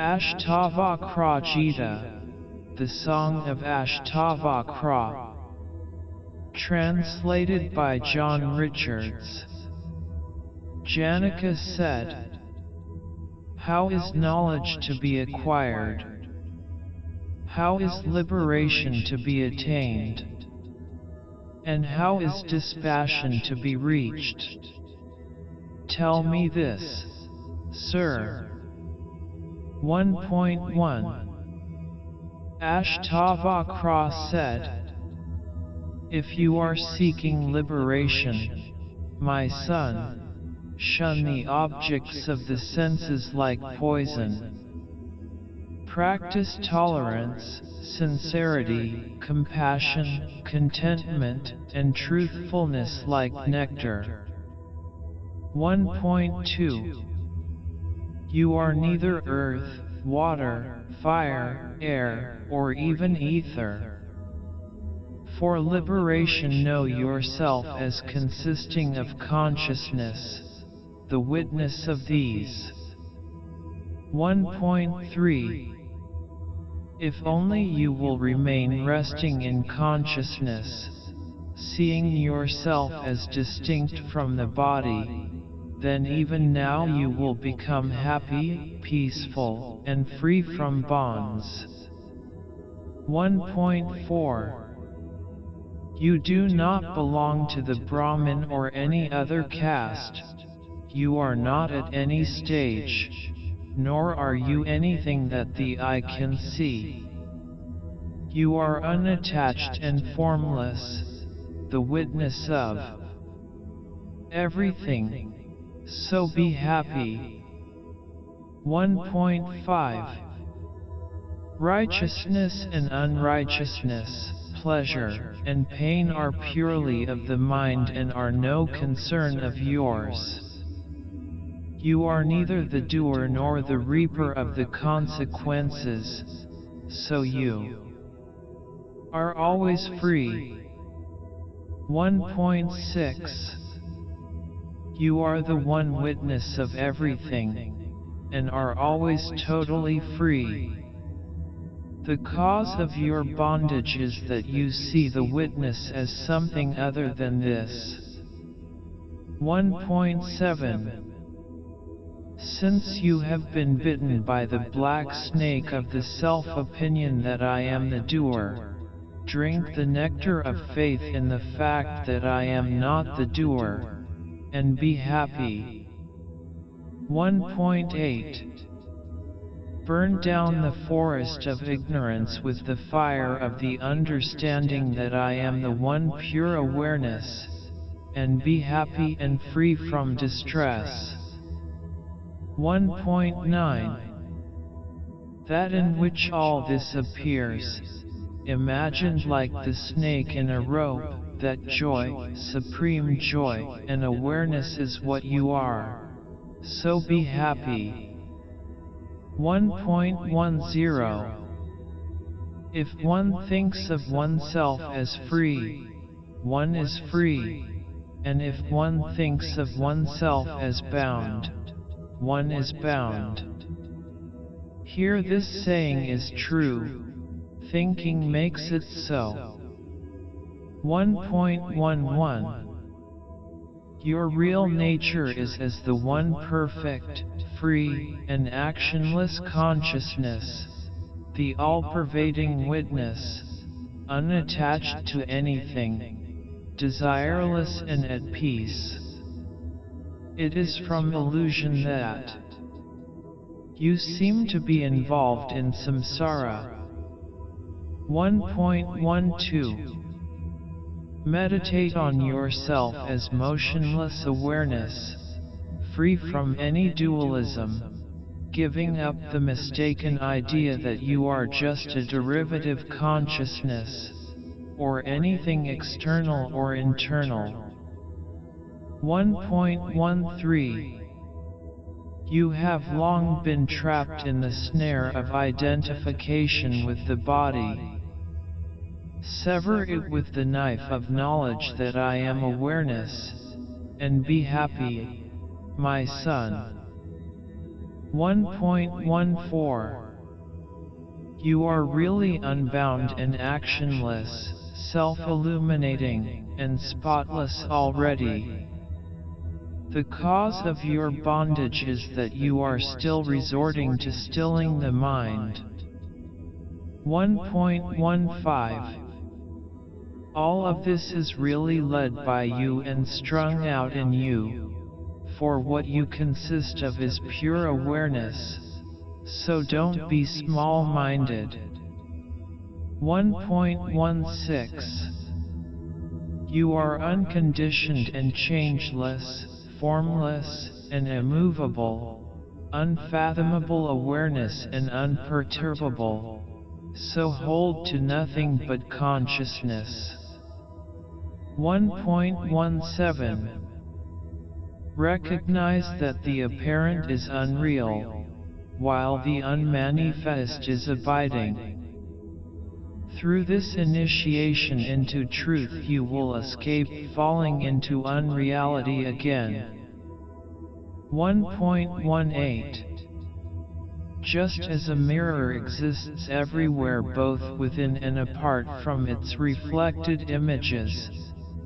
Ashtavakra Gita, the Song of Ashtavakra. Translated by John Richards. Janaka said, "How is knowledge to be acquired? How is liberation to be attained? And how is dispassion to be reached? Tell me this, sir." 1.1 Ashtavakra said, "If you are seeking liberation, my son, shun the objects of the senses like poison. Practice tolerance, sincerity, compassion, contentment, and truthfulness like nectar." 1.2 You are neither earth, water, fire, air, or even ether. For liberation, know yourself as consisting of consciousness, the witness of these. 1.3 If only you will remain resting in consciousness, seeing yourself as distinct from the body, then even now you will become happy, peaceful, and free from bonds. 1.4 You do not belong to the Brahmin or any other caste. You are not at any stage, nor are you anything that the eye can see. You are unattached and formless, the witness of everything. So be happy. 1.5 Righteousness and unrighteousness, pleasure and pain are purely of the mind and are no concern of yours. You are neither the doer nor the reaper of the consequences, so you are always free. 1.6 You are the one witness of everything, and are always totally free. The cause of your bondage is that you see the witness as something other than this. 1.7 Since you have been bitten by the black snake of the self-opinion that I am the doer, drink the nectar of faith in the fact that I am not the doer, and be happy. 1.8 Burn down the forest of ignorance with the fire of the understanding that I am the one pure awareness, and be happy and free from distress. 1.9 That in which all this appears, imagined like the snake in a rope, that joy, supreme joy, and awareness is what you are. So be happy. 1.10 If one thinks of oneself as free, one is free, and if one thinks of oneself as bound, one is bound. Here this saying is true, thinking makes it so. 1.11 Your real nature is as the one perfect, free, and actionless consciousness, the all-pervading witness, unattached to anything, desireless and at peace. It is from illusion that you seem to be involved in samsara. 1.12 Meditate on yourself as motionless awareness, free from any dualism, giving up the mistaken idea that you are just a derivative consciousness, or anything external or internal. 1.13 You have long been trapped in the snare of identification with the body. Sever it with the knife of knowledge that I am awareness, and be happy, my son. 1.14 You are really unbound and actionless, self-illuminating, and spotless already. The cause of your bondage is that you are still resorting to stilling the mind. 1.15 All of this is really led by you and strung out in you, for what you consist of is pure awareness, so don't be small-minded. 1.16 You are unconditioned and changeless, formless, and immovable, unfathomable awareness and unperturbable, so hold to nothing but consciousness. 1.17 Recognize that the apparent is unreal, while the unmanifest is abiding. Through this initiation into truth you will escape falling into unreality again. 1.18 Just as a mirror exists everywhere both within and apart from its reflected images,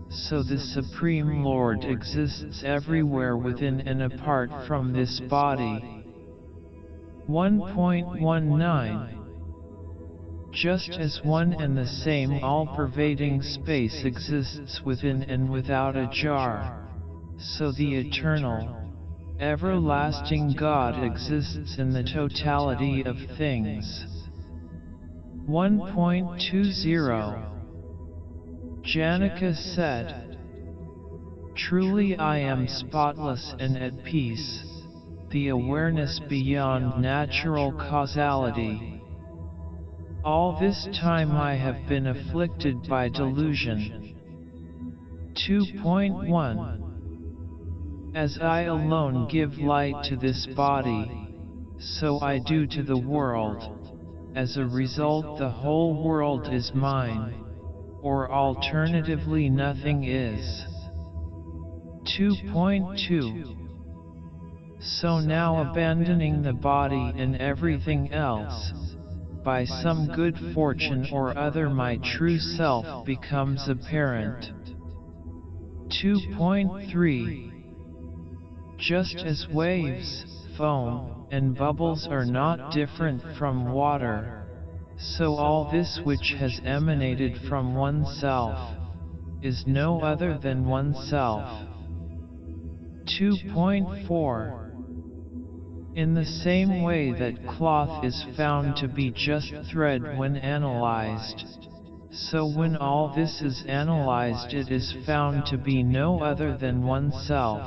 so the Supreme Lord exists everywhere within and apart from this body. 1.19 Just as one and the same all-pervading space exists within and without a jar, so the eternal, everlasting God exists in the totality of things. 1.20 Janaka said, Truly I am spotless and at peace, the awareness beyond natural causality. All this time I have been afflicted by delusion. 2.1 As I alone give light to this body, so I do to the world. As a result the whole world is mine, or alternatively nothing is. 2.2 So now abandoning the body and everything else, by some good fortune or other my true self becomes apparent. 2.3 Just as waves, foam, and bubbles are not different from water, so all this which has emanated from oneself is no other than oneself. 2.4 In the same way that cloth is found to be just thread when analyzed, so when all this is analyzed it is found to be no other than oneself.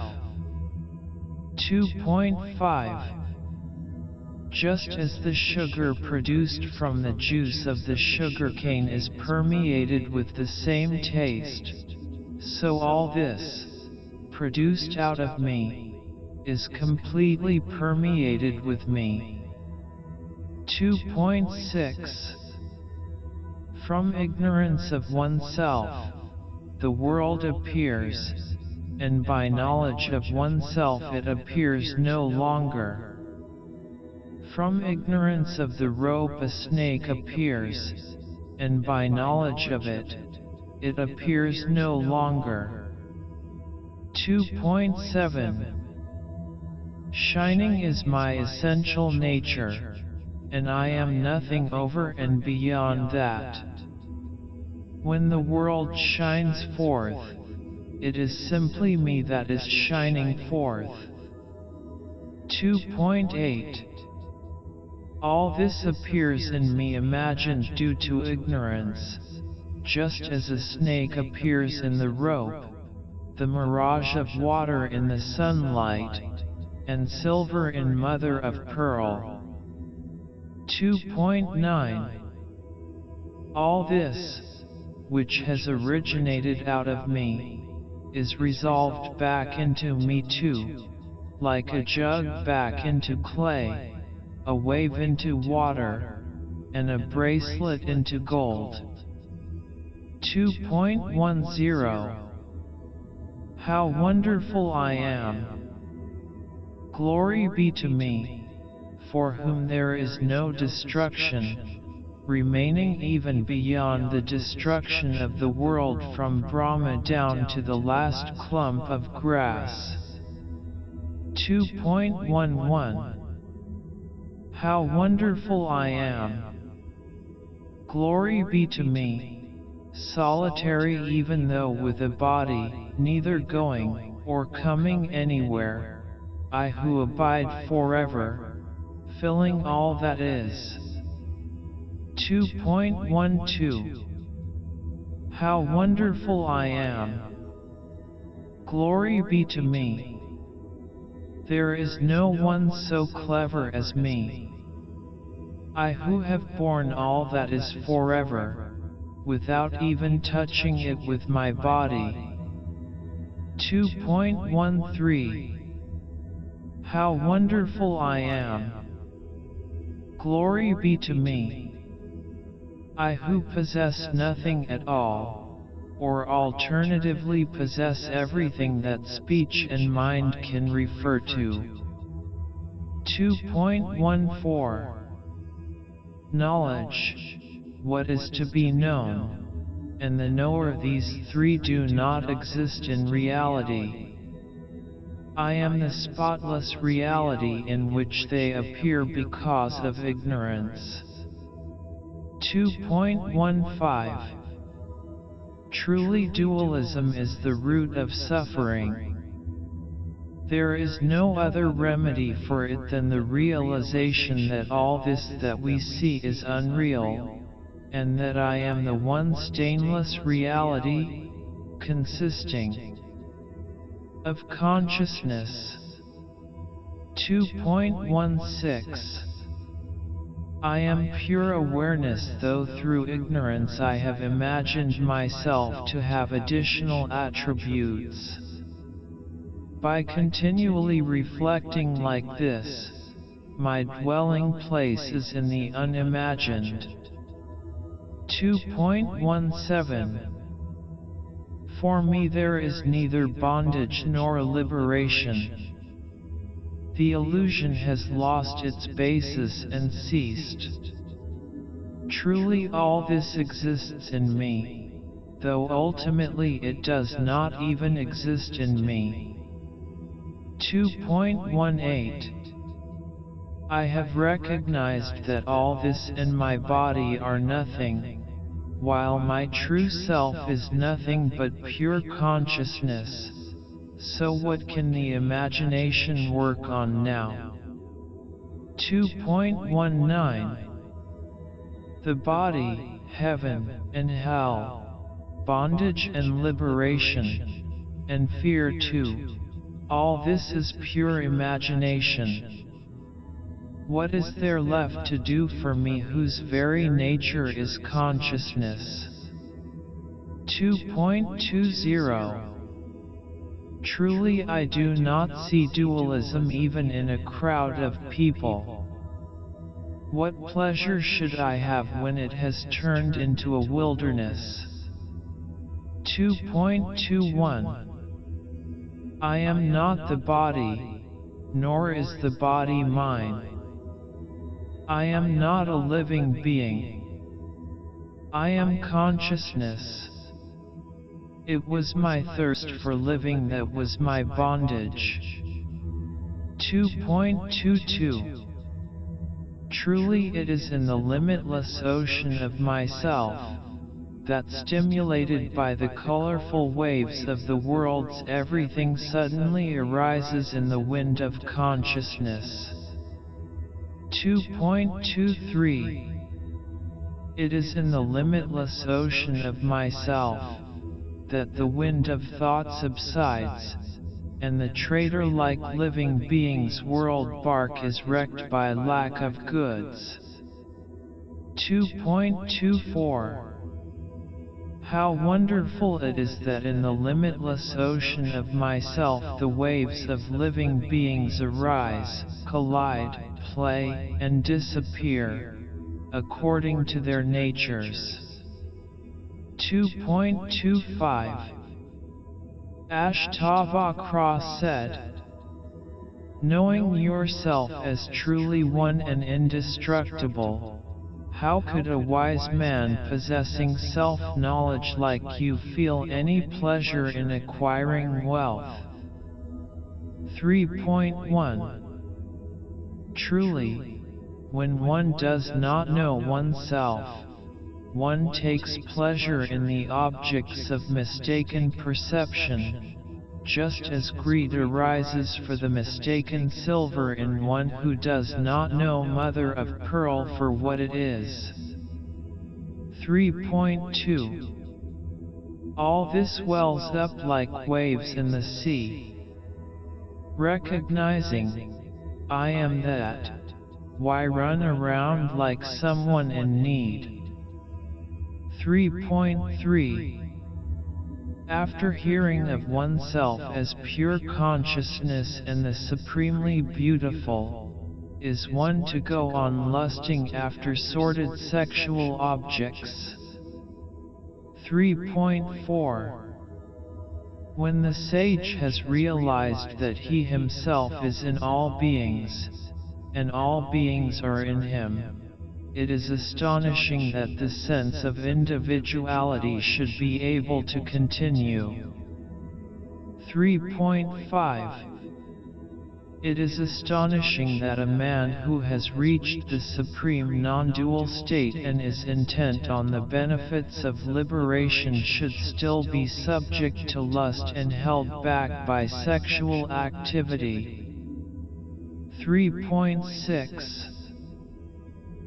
2.5 Just as the sugar produced from the juice of the sugarcane is permeated with the same taste, so all this, produced out of me, is completely permeated with me. 2.6 From ignorance of oneself, the world appears, and by knowledge of oneself it appears no longer. From ignorance of the rope a snake appears, and by knowledge of it, it appears no longer. 2.7 Shining is my essential nature, and I am nothing over and beyond that. When the world shines forth, it is simply me that is shining forth. 2.8 All this appears in me imagined due to ignorance, just as a snake appears in the rope, the mirage of water in the sunlight, and silver in mother of pearl. 2.9 All this, which has originated out of me, is resolved back into me too, like a jug back into clay, a wave into water, and a bracelet into gold. 2.10 How wonderful I am! Glory be to me, for whom there is no destruction, remaining even beyond the destruction of the world from Brahma down to the last clump of grass. 2.11 How wonderful I am! Glory be to me, solitary even though with a body, neither going or coming anywhere, I who abide forever, filling all that is. 2.12 How wonderful I am! Glory be to me! There is no one so clever as me. I who have borne all that is forever, without even touching it with my body. 2.13 How wonderful I am! Glory be to me! I who possess nothing at all, or alternatively possess everything that speech and mind can refer to. 2.14 Knowledge, what is to be known, and the knower, these three do not exist in reality. I am the spotless reality in which they appear because of ignorance. 2.15 Truly dualism is the root of suffering. There is no other remedy for it than the realization that all this that we see is unreal, and that I am the one stainless reality, consisting of consciousness. 2.16 I am pure awareness, though through ignorance I have imagined myself to have additional attributes. By continually reflecting like this, my dwelling place is in the unimagined. 2.17 For me there is neither bondage nor liberation. The illusion has lost its basis and ceased. Truly all this exists in me, though ultimately it does not even exist in me. 2.18 I have recognized that all this and my body are nothing, while my true self is nothing but pure consciousness. So what can the imagination work on now? 2.19 The body, heaven, and hell, bondage and liberation, and fear too, all this is pure imagination. What is there left to do for me whose very nature is consciousness? 2.20 Truly I do not see dualism even in a crowd of people. What pleasure should I have when it has turned into a wilderness? 2.21 I am not the body, nor is the body mine. I am not a living being. I am consciousness. It was my thirst for living that was my bondage. 2.22 Truly it is in the limitless ocean of myself, that stimulated by the colorful waves of the worlds everything suddenly arises in the wind of consciousness. 2.23 It is in the limitless ocean of myself, that the wind of thought subsides, and the traitor-like living being's world bark is wrecked by lack of goods. 2.24 How wonderful it is that in the limitless ocean of myself the waves of living beings arise, collide, play, and disappear, according to their natures. 2.25 Ashtavakra said, Knowing yourself as truly one and indestructible, how could a wise man possessing self-knowledge like you feel any pleasure in acquiring wealth? 3.1 Truly, when one does not know oneself, one takes pleasure in the objects of mistaken perception, just as greed arises for the mistaken silver in one who does not know mother of pearl for what it is. 3.2 All this wells up like waves in the sea. Recognizing, I am that, why run around like someone in need? 3.3 After hearing of oneself as pure consciousness and the supremely beautiful, is one to go on lusting after sordid sexual objects? 3.4 When the sage has realized that he himself is in all beings, and all beings are in him, it is astonishing that the sense of individuality should be able to continue. 3.5 It is astonishing that a man who has reached the supreme non-dual state and is intent on the benefits of liberation should still be subject to lust and held back by sexual activity. 3.6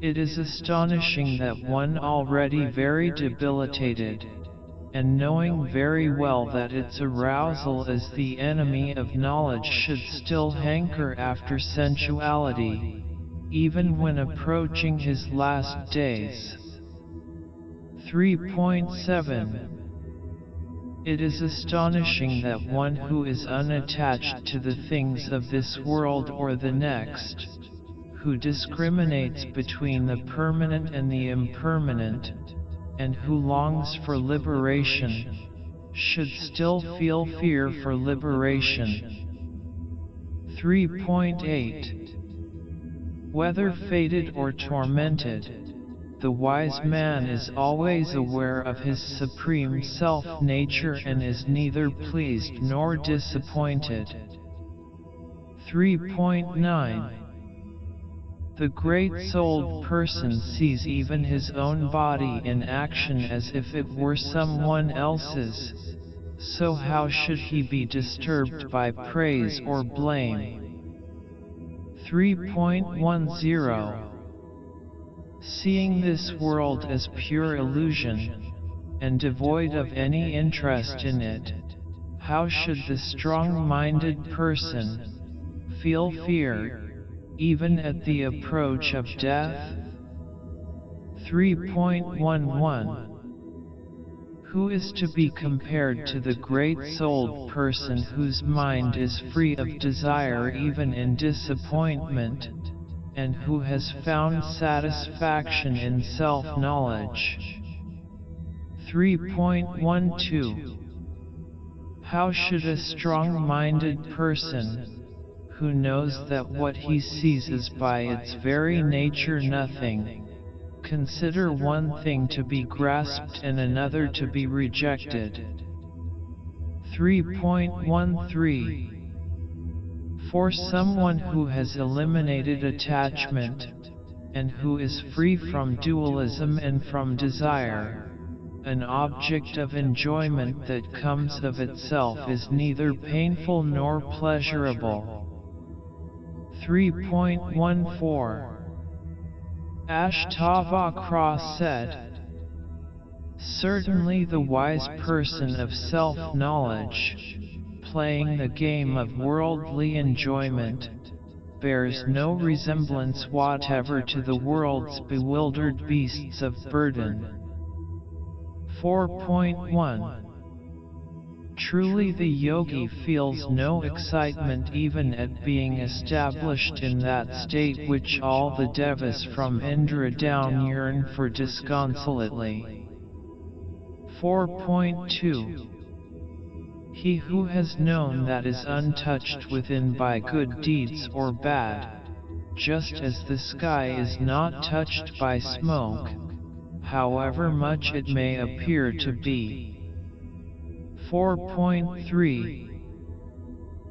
It is astonishing that one already very debilitated, and knowing very well that its arousal is the enemy of knowledge should still hanker after sensuality, even when approaching his last days. 3.7 It is astonishing that one who is unattached to the things of this world or the next, who discriminates between the permanent and the impermanent, and who longs for liberation, should still feel fear for liberation. 3.8 Whether fated or tormented, the wise man is always aware of his supreme self-nature and is neither pleased nor disappointed. 3.9 The great-souled person sees even his own body in action as if it were someone else's, so how should he be disturbed by praise or blame? 3.10 Seeing this world as pure illusion, and devoid of any interest in it, how should the strong-minded person feel fear, even at the approach of death? 3.11 Who is to be compared to the great-souled person whose mind is free of desire even in disappointment, and who has found satisfaction in self-knowledge? 3.12 How should a strong-minded person, who knows that what he sees is by its very nature nothing, consider one thing to be grasped and another to be rejected? 3.13 For someone who has eliminated attachment, and who is free from dualism and from desire, an object of enjoyment that comes of itself is neither painful nor pleasurable. 3.14 Ashtavakra said, Certainly the wise person of self-knowledge, playing the game of worldly enjoyment, bears no resemblance whatever to the world's bewildered beasts of burden. 4.1 Truly the yogi feels no excitement even at being established in that state which all the devas from Indra down yearn for disconsolately. 4.2 He who has known that is untouched within by good deeds or bad, just as the sky is not touched by smoke, however much it may appear to be. 4.3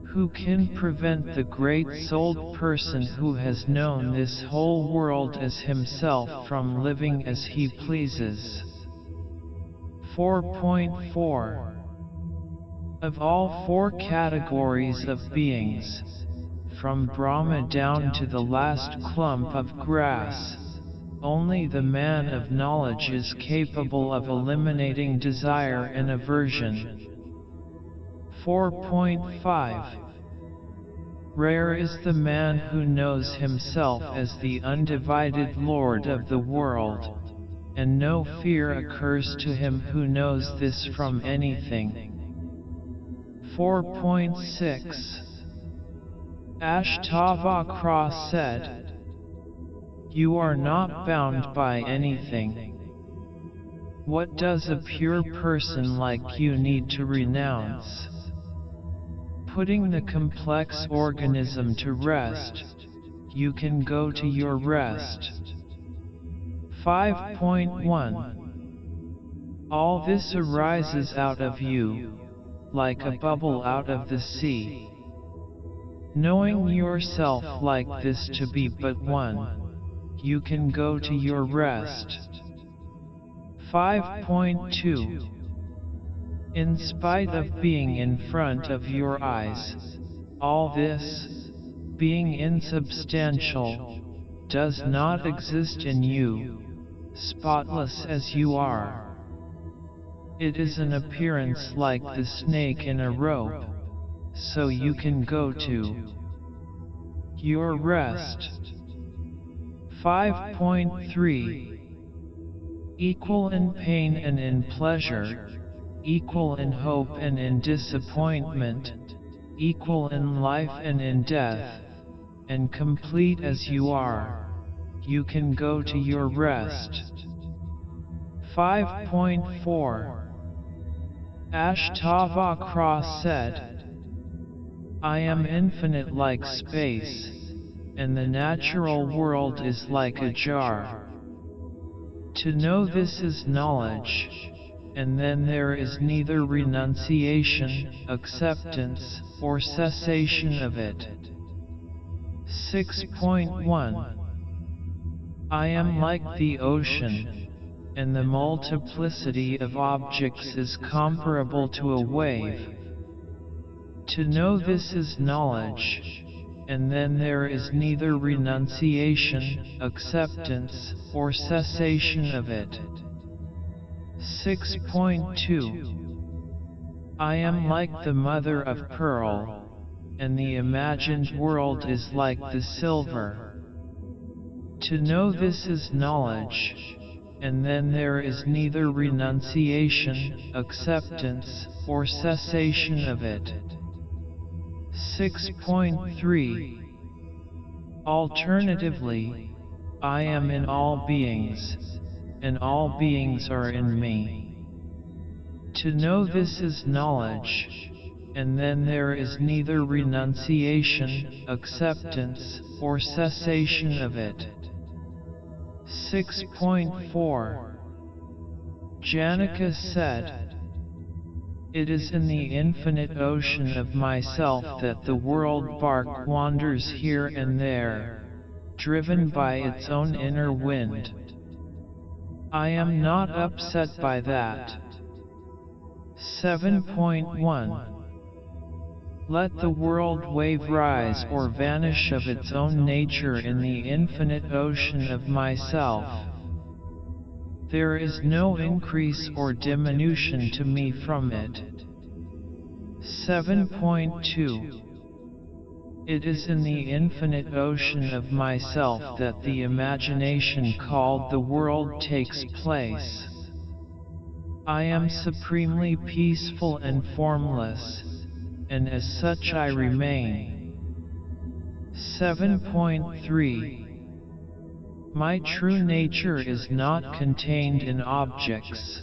Who can prevent the great-souled person who has known this whole world as himself from living as he pleases? 4.4 Of all four categories of beings, from Brahma down to the last clump of grass, only the man of knowledge is capable of eliminating desire and aversion. 4.5 Rare is the man who knows himself as the undivided Lord of the world, and no fear occurs to him who knows this from anything. 4.6 Ashtavakra said, "You are not bound by anything. What does a pure person like you need to renounce? Putting the complex organism to rest, you can go to your rest." 5.1 All this arises out of you, like a bubble out of the sea. Knowing yourself like this to be but one, you can go to your rest. 5.2 In spite of being in front of your eyes, all this, being insubstantial, does not exist in you, spotless as you are. It is an appearance like the snake in a rope, so you can go to your rest. 5.3 Equal in pain and in pleasure, equal in hope and in disappointment, equal in life and in death, and complete as you are, you can go to your rest. 5.4 Ashtavakra said, "I am infinite like space, and the natural world is like a jar. To know this is knowledge, and then there is neither renunciation, acceptance, or cessation of it." 6.1 I am like the ocean, and the multiplicity of objects is comparable to a wave. To know this is knowledge, and then there is neither renunciation, acceptance, or cessation of it. 6.2 I am like the mother of pearl, and the imagined world is like the silver. To know this is knowledge, and then there is neither renunciation, acceptance, or cessation of it. 6.3 Alternatively, I am in all beings, and all beings are in me. To know this is knowledge, and then there is neither renunciation, acceptance, or cessation of it. 6.4 Janaka said, "It is in the infinite ocean of myself that the world bark wanders here and there, driven by its own inner wind. I am not upset by that." 7.1 Let the world wave rise or vanish of its own nature in the infinite ocean of myself. There is no increase or diminution to me from it. 7.2 It is in the infinite ocean of myself that the imagination called the world takes place. I am supremely peaceful and formless, and as such I remain. 7.3 My true nature is not contained in objects,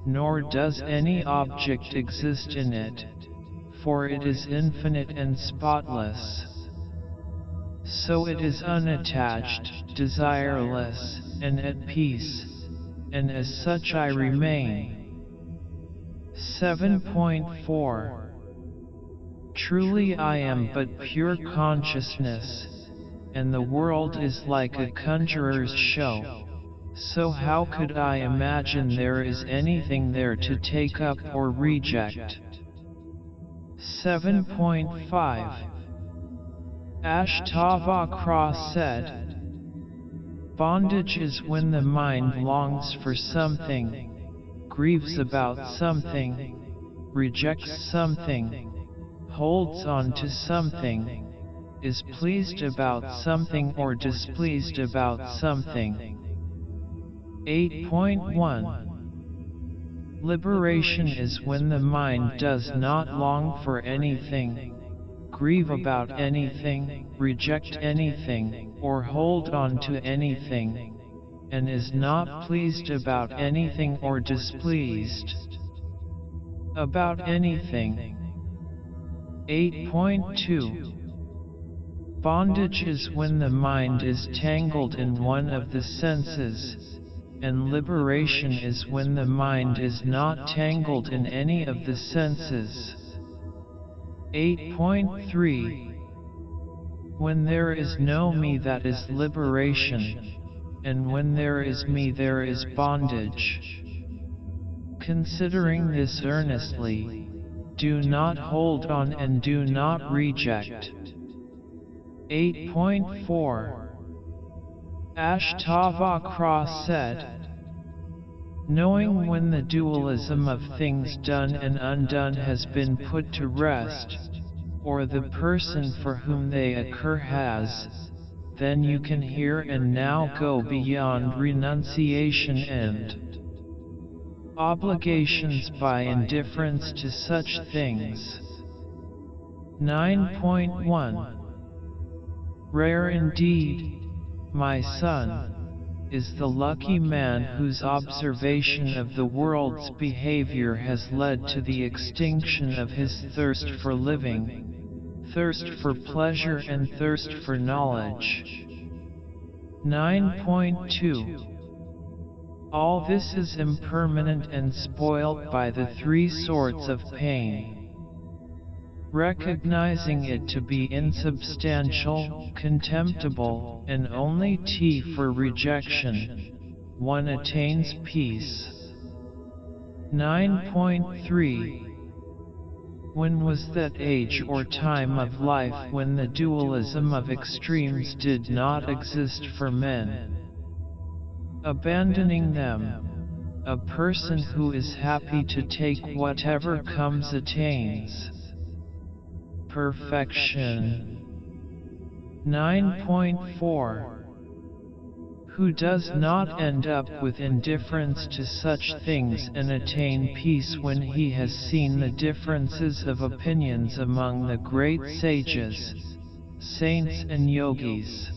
nor does any object exist in it. for it is infinite and spotless. So it is unattached, desireless, and at peace, and as such I remain. 7.4 Truly I am but pure consciousness, and the world is like a conjurer's show. So how could I imagine there is anything there to take up or reject? 7.5 Ashtavakra said, bondage is when the mind longs for something, grieves about something, rejects something, holds on to something, is pleased about something or displeased about something. 8.1 Liberation is when the mind does not long for anything, grieve about anything, reject anything, or hold on to anything, and is not pleased about anything or displeased about anything. 8.2 Bondage is when the mind is tangled in one of the senses, and liberation is when the mind is not tangled in any of the senses. 8.3 When there is no me, that is liberation, and when there is me there is bondage. Considering this earnestly, do not hold on and do not reject. 8.4 Ashtavakra said, knowing when the dualism of things done and undone has been put to rest, or the person for whom they occur has, then you can hear and now go beyond renunciation and obligations by indifference to such things. 9.1 Rare indeed, my son, is the lucky man whose observation of the world's behavior has led to the extinction of his thirst for living, thirst for pleasure and thirst for knowledge. 9.2 All this is impermanent and spoilt by the three sorts of pain. Recognizing it to be insubstantial, contemptible, and only T for rejection, one attains peace. 9.3 When was that age or time of life when the dualism of extremes did not exist for men? Abandoning them, a person who is happy to take whatever comes attains perfection. 9.4 Who does not end up with indifference to such things and attain peace when he has seen the differences of opinions among the great sages, saints and yogis.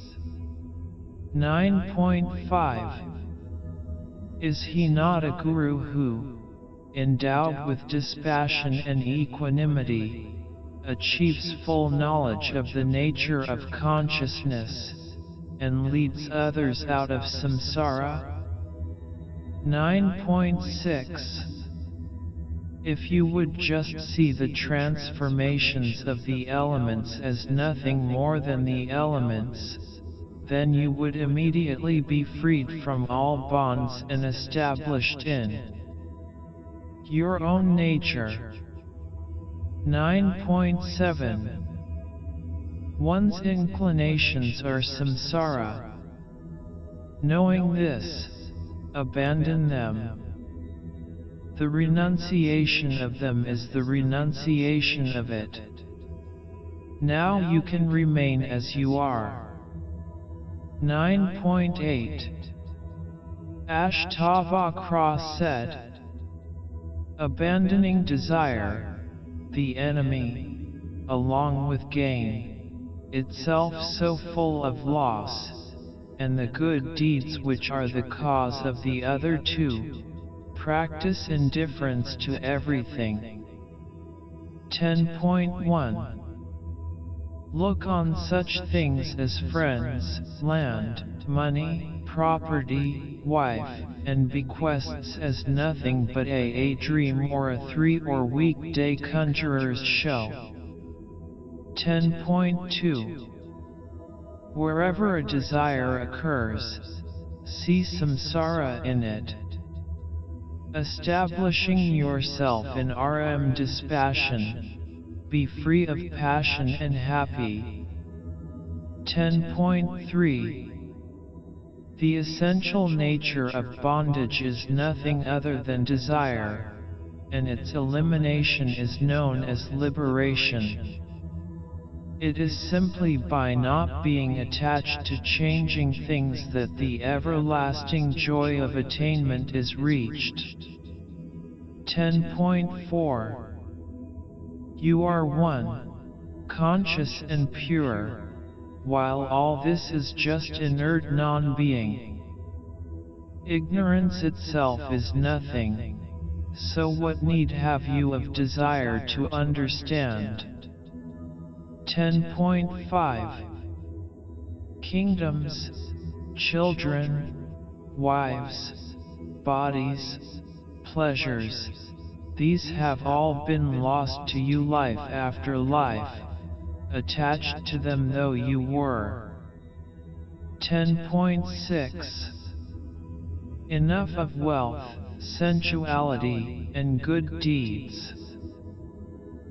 9.5 Is he not a guru who, endowed with dispassion and equanimity, achieves full knowledge of the nature of consciousness, and leads others out of samsara? 9.6 If you would just see the transformations of the elements as nothing more than the elements, then you would immediately be freed from all bonds and established in your own nature. 9.7 One's inclinations are samsara. Knowing this, abandon them. The renunciation of them is the renunciation of it. Now you can remain as you are. 9.8 Ashtavakra said, abandoning desire, the enemy, along with gain, itself so full of loss, and the good deeds which are the cause of the other two, practice indifference to everything. 10.1 Look on such things as friends, land, money, property, wife, and bequests as nothing but a dream or a 3 or weekday conjurer's show. 10.2 Wherever a desire occurs, see samsara in it. Establishing yourself in dispassion, be free of passion and happy. 10.3 The essential nature of bondage is nothing other than desire, and its elimination is known as liberation. It is simply by not being attached to changing things that the everlasting joy of attainment is reached. 10.4 You are one, conscious and pure, while all this is just inert non-being. Ignorance itself is nothing, so what need have you of desire to understand? 10.5 Kingdoms, children, wives, bodies, pleasures, these have all been lost to you life after life, attached to them though you were. 10.6 Enough of wealth, sensuality, and good deeds.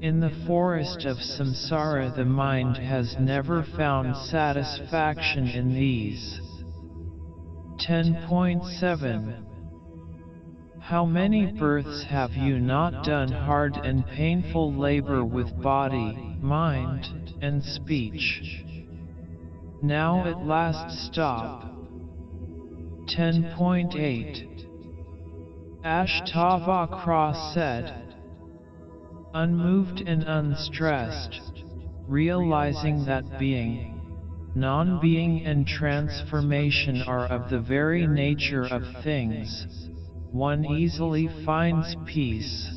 In the forest of samsara the mind has never found satisfaction in these. 10.7 How many births have you not done hard and painful labor with body, mind, and speech? Now at last stop. 10.8 Ashtavakra said, unmoved and unstressed, realizing that being, non-being and transformation are of the very nature of things, one easily finds peace.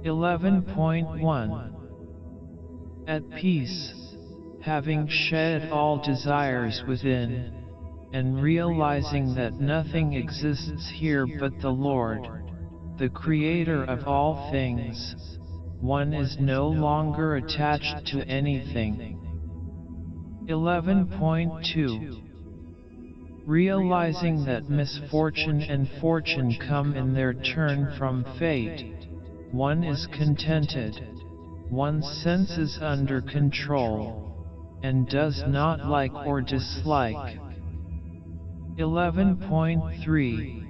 11.1 At peace, having shed all desires within, and realizing that nothing exists here but the Lord, the Creator of all things, one is no longer attached to anything. 11.2 Realizing that misfortune and fortune come in their turn from fate, one is contented, one's senses under control, and does not like or dislike. 11.3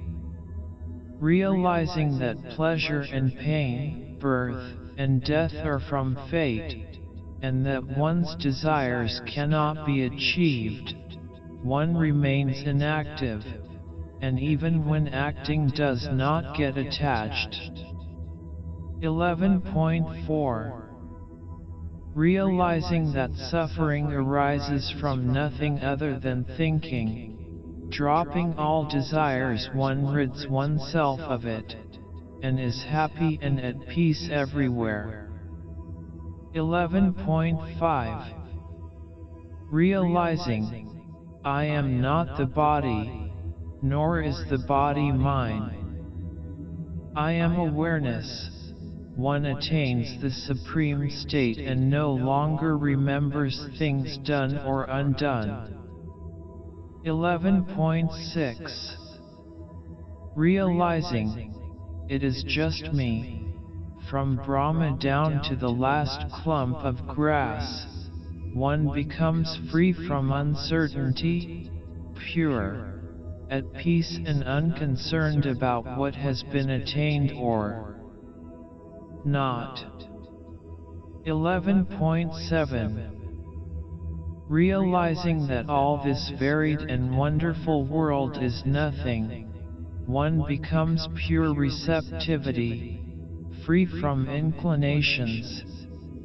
Realizing that pleasure and pain, birth and death are from fate, and that one's desires cannot be achieved, one remains inactive, and even when acting does not get attached. 11.4 Realizing that suffering arises from nothing other than thinking, dropping all desires one rids oneself of it, and is happy and at peace everywhere. 11.5 Realizing, I am not the body, nor is the body mine. I am awareness. One attains the supreme state and no longer remembers things done or undone. 11.6 Realizing, it is just me, from Brahma down to the last clump of grass, one becomes free from uncertainty, pure, at peace and unconcerned about what has been attained or not. 11.7 Realizing that all this varied and wonderful world is nothing, one becomes pure receptivity, free from inclinations,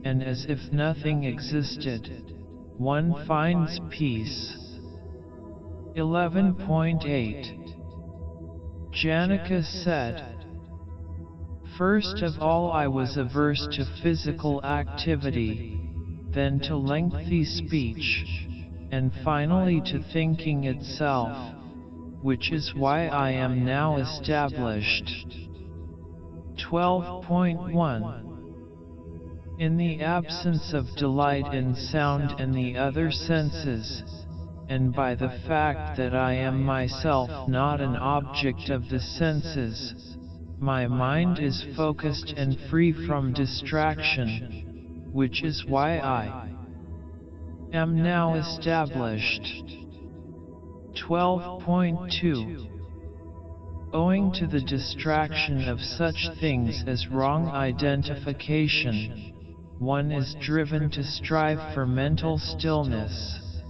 and as if nothing existed, one finds peace. 11.8 Janaka said, First of all I was averse to physical activity, then to lengthy speech, and finally to thinking itself, which is why I am now established. 12.1 In the absence of delight in sound and the other senses, and by the fact that I am myself not an object of the senses, my mind is focused and free from distraction, which is why I am now established. 12.2 Owing to the distraction of such things as wrong identification, one is driven to strive for mental stillness.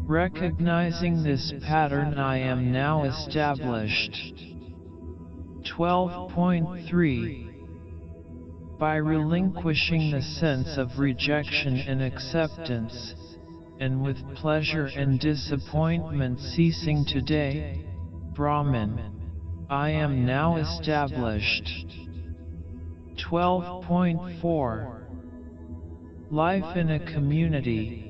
Recognizing this pattern, I am now established. 12.3 By relinquishing the sense of rejection and acceptance, and with pleasure and disappointment ceasing today, Brahman, I am now established. 12.4 Life in a community,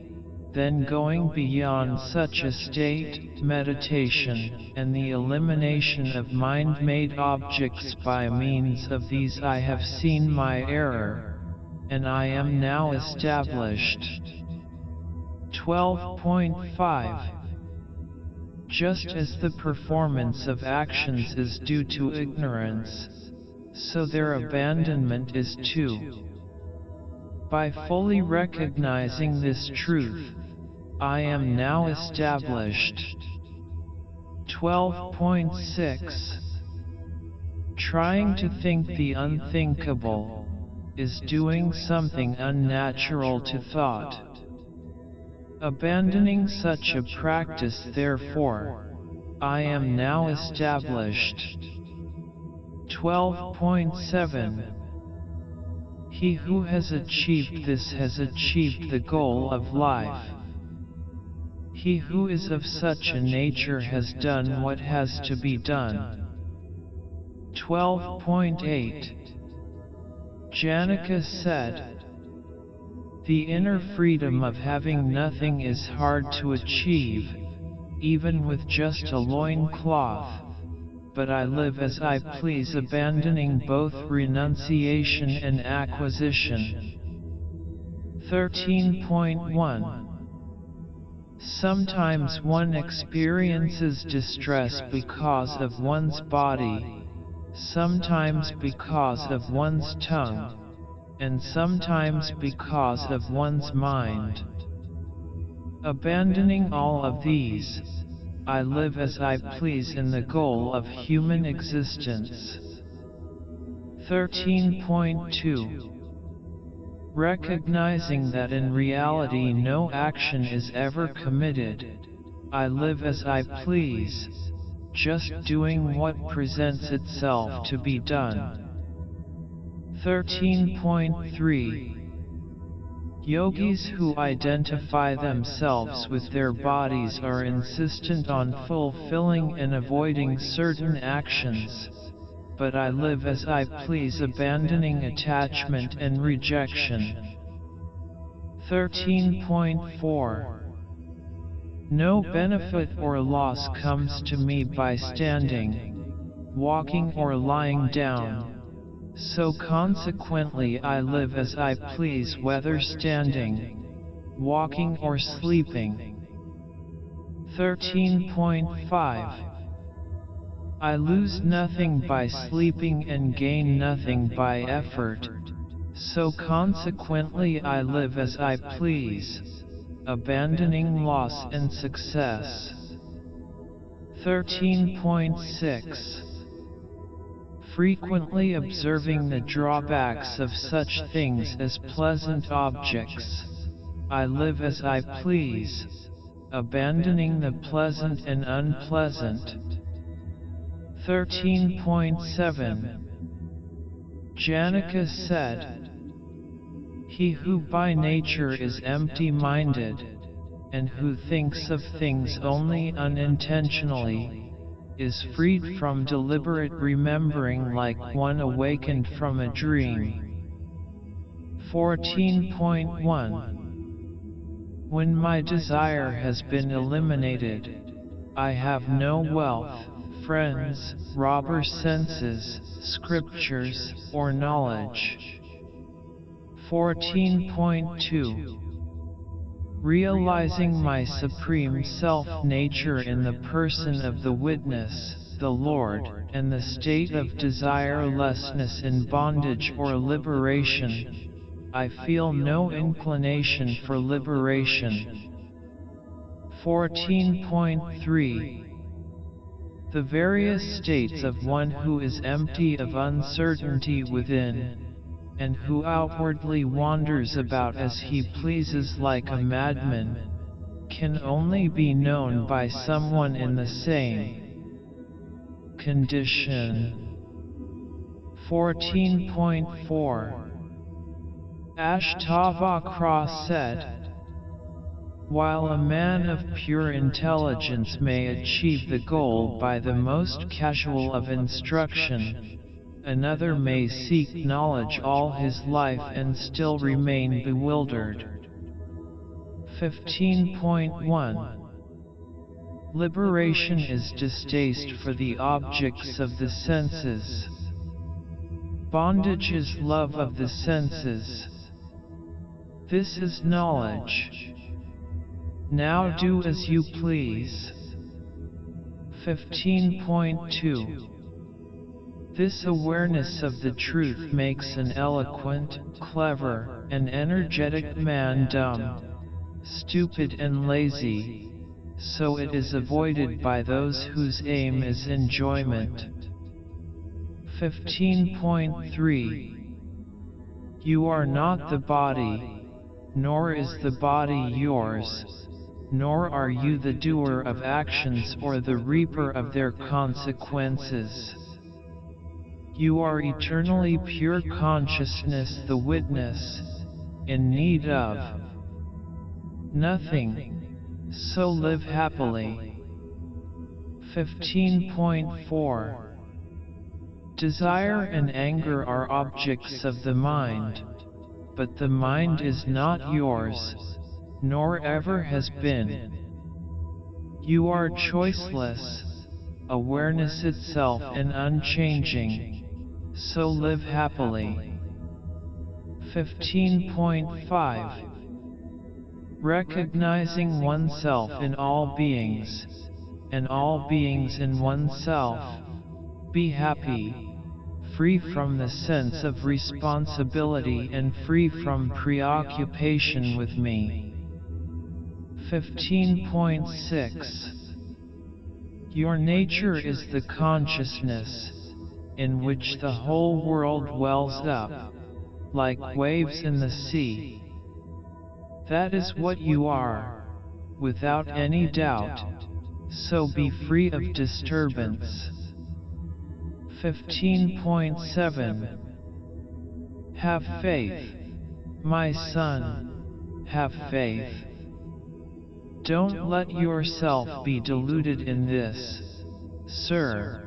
then going beyond such a state, meditation, and the elimination of mind-made objects. By means of these I have seen my error, and I am now established. 12.5 Just as the performance of actions is due to ignorance, so their abandonment is too. By fully recognizing this truth, I am now established. 12.6 Trying to think the unthinkable is doing something unnatural to thought. Abandoning such a practice, therefore, I am now established. 12.7 He who has achieved this has achieved the goal of life. He who is of such a nature has done what has to be done. 12.8 Janaka said, The inner freedom of having nothing is hard to achieve, even with just a loincloth, but I live as I please, abandoning both renunciation and acquisition. 13.1 Sometimes one experiences distress because of one's body, sometimes because of one's tongue, and sometimes because of one's mind. Abandoning all of these, I live as I please in the goal of human existence. 13.2 Recognizing that in reality no action is ever committed, I live as I please, just doing what presents itself to be done. 13.3 Yogis who identify themselves with their bodies are insistent on fulfilling and avoiding certain actions, but I live as I please, abandoning attachment and rejection. 13.4 No benefit or loss comes to me by standing, walking or lying down, so consequently I live as I please whether standing, walking or sleeping. 13.5 I lose nothing by sleeping and gain nothing by effort, so consequently I live as I please, abandoning loss and success. 13.6 Frequently observing the drawbacks of such things as pleasant objects, I live as I please, abandoning the pleasant and unpleasant. 13.7 Janaka said, He who by nature is empty-minded, and who thinks of things only unintentionally, is freed from deliberate remembering like one awakened from a dream. 14.1 When my desire has been eliminated, I have no wealth, friends, robber senses, scriptures, or knowledge. 14.2 Realizing my supreme self-nature in the person of the witness, the Lord, and the state of desirelessness in bondage or liberation, I feel no inclination for liberation. 14.3 The various states of one who is empty of uncertainty within, and who outwardly wanders about as he pleases like a madman, can only be known by someone in the same condition. 14.4 Ashtavakra said, while a man of pure intelligence may achieve the goal by the most casual of instruction, another may seek knowledge all his life and still remain bewildered. 15.1 Liberation is distaste for the objects of the senses. Bondage is love of the senses. This is knowledge. Now do as you please. 15.2 This awareness of the truth makes an eloquent, clever, and energetic man dumb, stupid and lazy, so it is avoided by those whose aim is enjoyment. 15.3 You are not the body, nor is the body yours, nor are you the doer of actions or the reaper of their consequences. You are eternally pure consciousness, the witness, in need of nothing, so live happily. 15.4 Desire and anger are objects of the mind, but the mind is not yours, nor ever has been. You are choiceless, awareness itself and unchanging, so live happily. 15.5 Recognizing oneself in all beings, and all beings in oneself, be happy, free from the sense of responsibility and free from preoccupation with me. 15.6 Your nature is the consciousness, in which the whole world wells up, like waves in the sea. That is what you are, without any doubt, so be free of disturbance. 15.7 Have faith, my son, have faith. Don't let yourself be deluded in this, sir.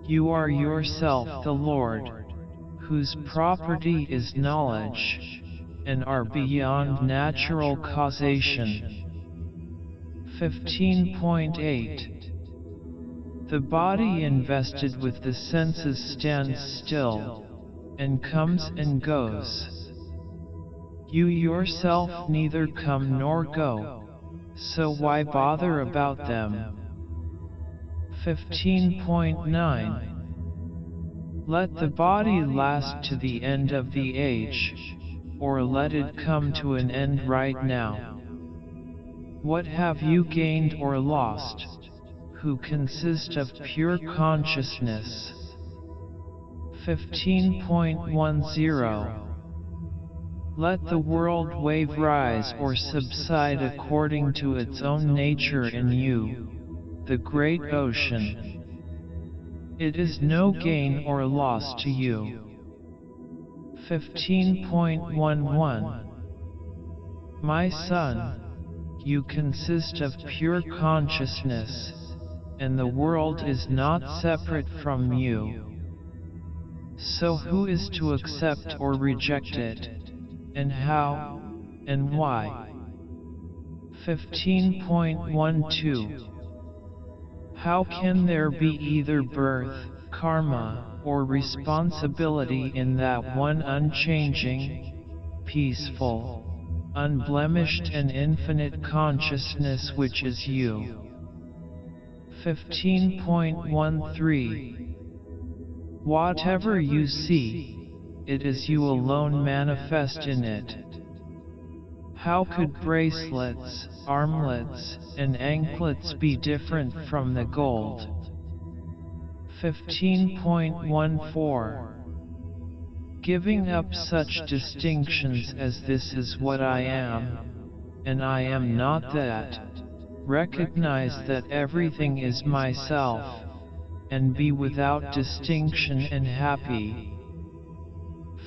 You are yourself the Lord, whose property is knowledge, and are beyond natural causation. 15.8 The body invested with the senses stands still, and comes and goes. You yourself neither come nor go, so why bother about them? 15.9 Let the body last to the end of the age, or let it come to an end right now. What have you gained or lost, who consist of pure consciousness? 15.10 Let the world wave rise or subside according to its own nature in you, the great ocean. It is no gain or loss to you. 15.11 My son, you consist of pure consciousness, and the world is not separate from you. So who is to accept or reject it, and how, and why? 15.12 How can there be either birth, karma, or responsibility in that one unchanging, peaceful, unblemished and infinite consciousness which is you? 15.13 Whatever you see, it is you alone manifest in it. How could bracelets, armlets, and anklets be different from the gold? 15.14 Giving up such distinctions as this is what I am, and I am not that, recognize that everything is myself, and be without distinction and happy.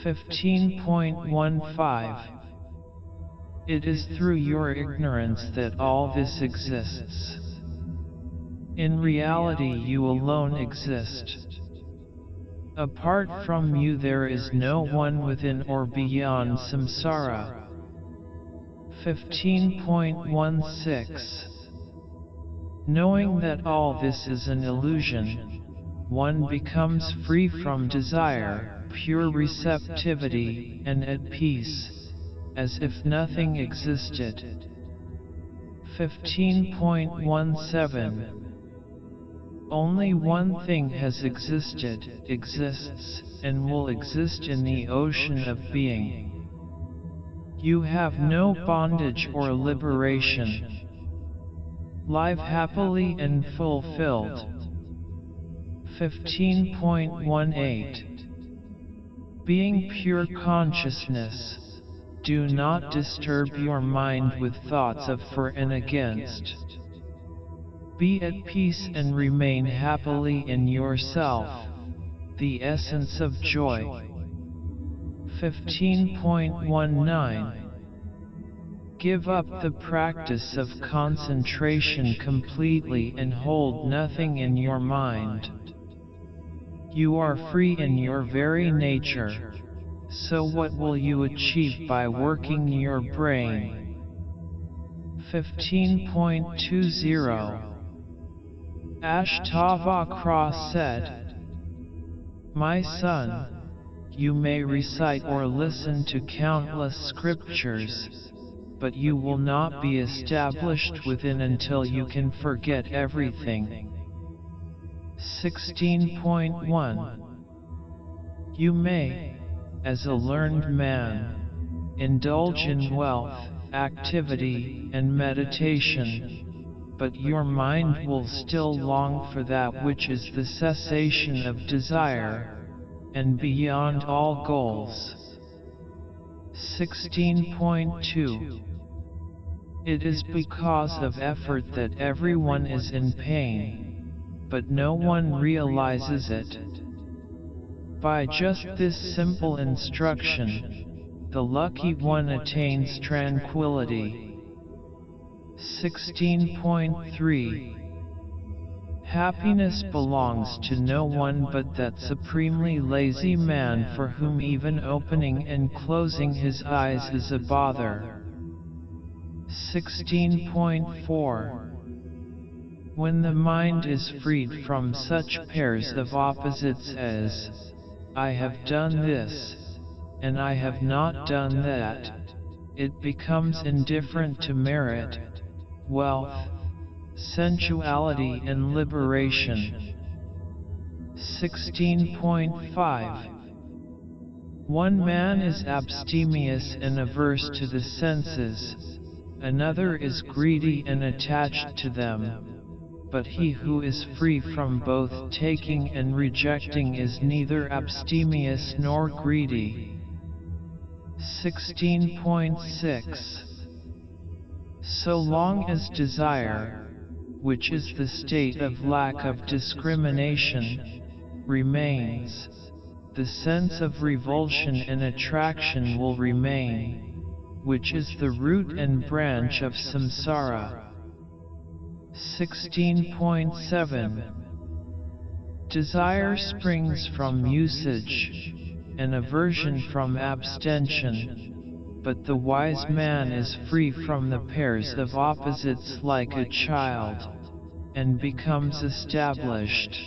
15.15 It is through your ignorance that all this exists. In reality you alone exist. Apart from you there is no one within or beyond samsara. 15.16 Knowing that all this is an illusion, one becomes free from desire, pure receptivity, and at peace, as if nothing existed. 15.17 Only one thing has existed, exists, and will exist in the ocean of being. You have no bondage or liberation. Live happily and fulfilled. 15.18 Being pure consciousness, do not disturb your mind with thoughts of for and against. Be at peace and remain happily in yourself, the essence of joy. 15.19 Give up the practice of concentration completely and hold nothing in your mind. You are free in your very nature, so what will you achieve by working your brain? 15.20 Ashtavakra said, My son, you may recite or listen to countless scriptures, but you will not be established within until you can forget everything. 16.1 You may, as a learned man, indulge in wealth, activity, and meditation, but your mind will still long for that which is the cessation of desire, and beyond all goals. 16.2 It is because of effort that everyone is in pain, but no one realizes it. By just this simple instruction, the lucky one attains tranquility. 16.3 Happiness belongs to no one but that supremely lazy man for whom even opening and closing his eyes is a bother. 16.4 When the mind is freed from such pairs of opposites as, I have done this, and I have not done that, it becomes indifferent to merit, wealth, sensuality and liberation. 16.5 One man is abstemious and averse to the senses, another is greedy and attached to them, but he who is free from both taking and rejecting is neither abstemious nor greedy. 16.6 So long as desire, which is the state of lack of discrimination, remains, the sense of revulsion and attraction will remain, which is the root and branch of samsara. 16.7 Desire springs from usage, and aversion from abstention, but the wise man is free from the pairs of opposites like a child, and becomes established.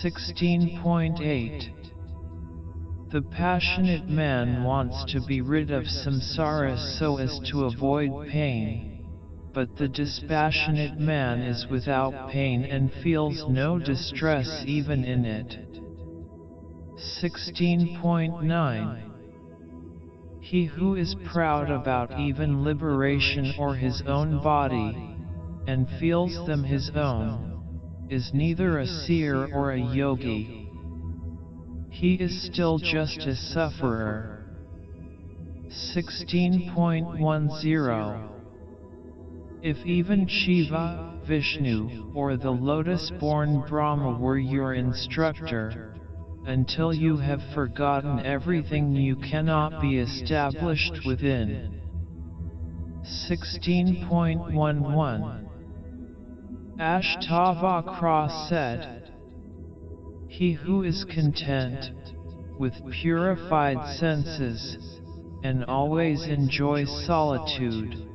16.8 The passionate man wants to be rid of samsara so as to avoid pain, but the dispassionate man is without pain and feels no distress even in it. 16.9 He who is proud about even liberation or his own body, and feels them his own, is neither a seer or a yogi. He is still just a sufferer. 16.10 If even Shiva, Vishnu, or the lotus-born Brahma were your instructor, until you have forgotten everything you cannot be established within. 16.11 Ashtavakra said, He who is content with purified senses and always enjoys solitude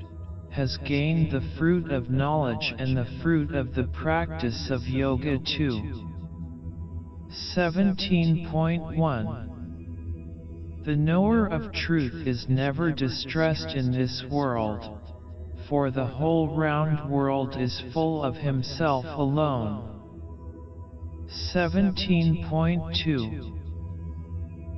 has gained the fruit of knowledge and the fruit of the practice of yoga too. 17.1 The knower of truth is never distressed in this world, for the whole round world is full of himself alone. 17.2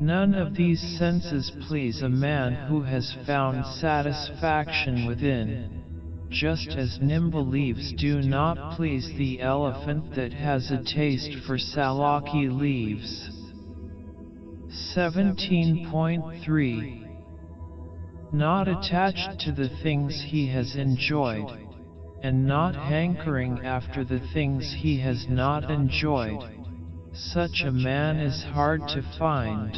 None of these senses please a man who has found satisfaction within, just as nimble leaves do not please the elephant that has a taste for salaki leaves. 17.3 Not attached to the things he has enjoyed, and not hankering after the things he has not enjoyed, such a man is hard to find.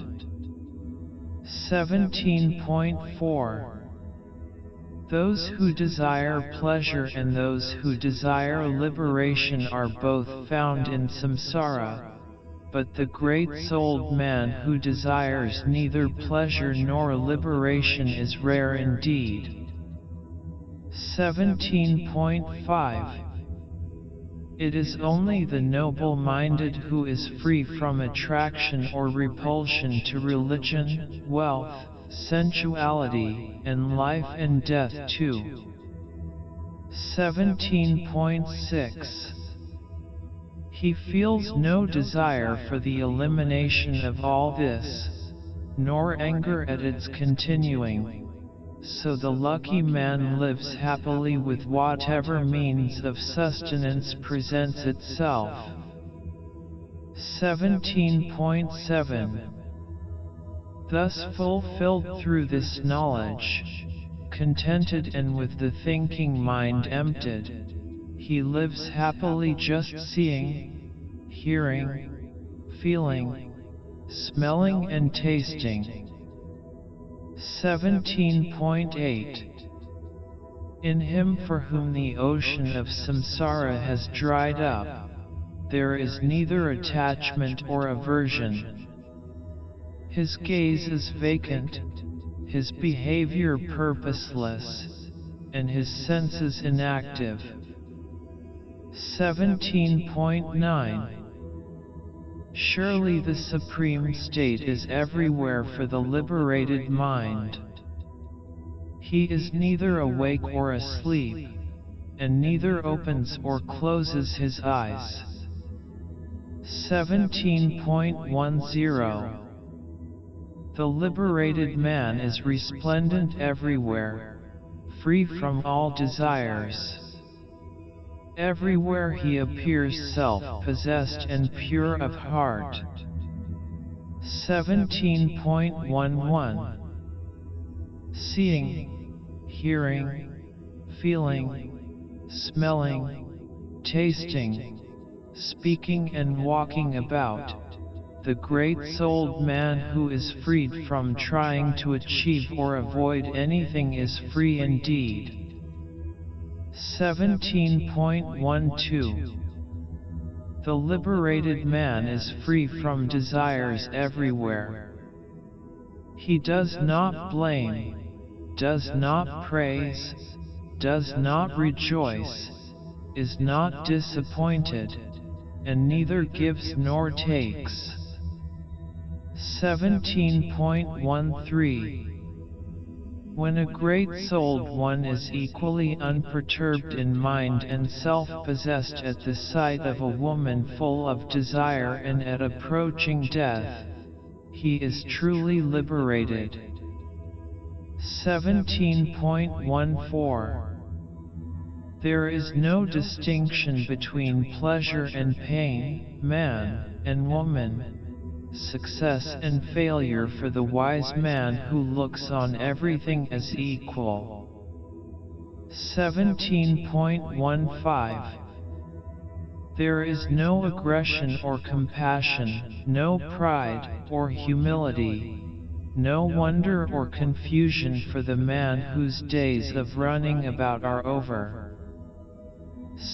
17.4 Those who desire pleasure and those who desire liberation are both found in samsara, but the great-souled man who desires neither pleasure nor liberation is rare indeed. 17.5 It is only the noble-minded who is free from attraction or repulsion to religion, wealth, sensuality, and life and death too. 17.6 He feels no desire for the elimination of all this, nor anger at its continuing. So the lucky man lives happily with whatever means of sustenance presents itself. 17.7 Thus fulfilled through this knowledge, contented and with the thinking mind emptied, he lives happily just seeing, hearing, feeling, smelling and tasting. 17.8 In him for whom the ocean of samsara has dried up, there is neither attachment or aversion. His gaze is vacant, his behavior purposeless, and his senses inactive. 17.9 Surely the supreme state is everywhere for the liberated mind. He is neither awake or asleep, and neither opens or closes his eyes. 17.10 The liberated man is resplendent everywhere, free from all desires. Everywhere he appears self-possessed and pure of heart. 17.11 Seeing, hearing, feeling, smelling, tasting, speaking and walking about, the great-souled man who is freed from trying to achieve or avoid anything is free indeed. 17.12 The liberated man is free from desires everywhere. He does not blame, does not praise, does not rejoice, is not disappointed, and neither gives nor takes. 17.13 When a great-souled one is equally unperturbed in mind and self-possessed at the sight of a woman full of desire and at approaching death, he is truly liberated. 17.14 There is no distinction between pleasure and pain, man and woman, success and failure for the wise man who looks on everything as equal. 17.15 There is no aggression or compassion, no pride or humility, no wonder or confusion for the man whose days of running about are over.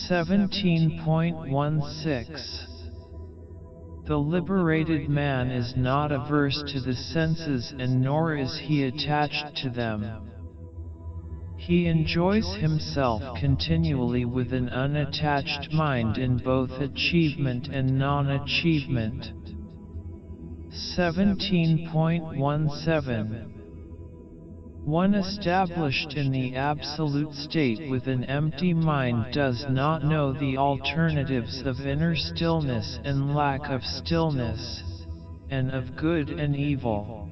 17.16 The liberated man is not averse to the senses and nor is he attached to them. He enjoys himself continually with an unattached mind in both achievement and non-achievement. 17.17 One established in the absolute state with an empty mind does not know the alternatives of inner stillness and lack of stillness, and of good and evil.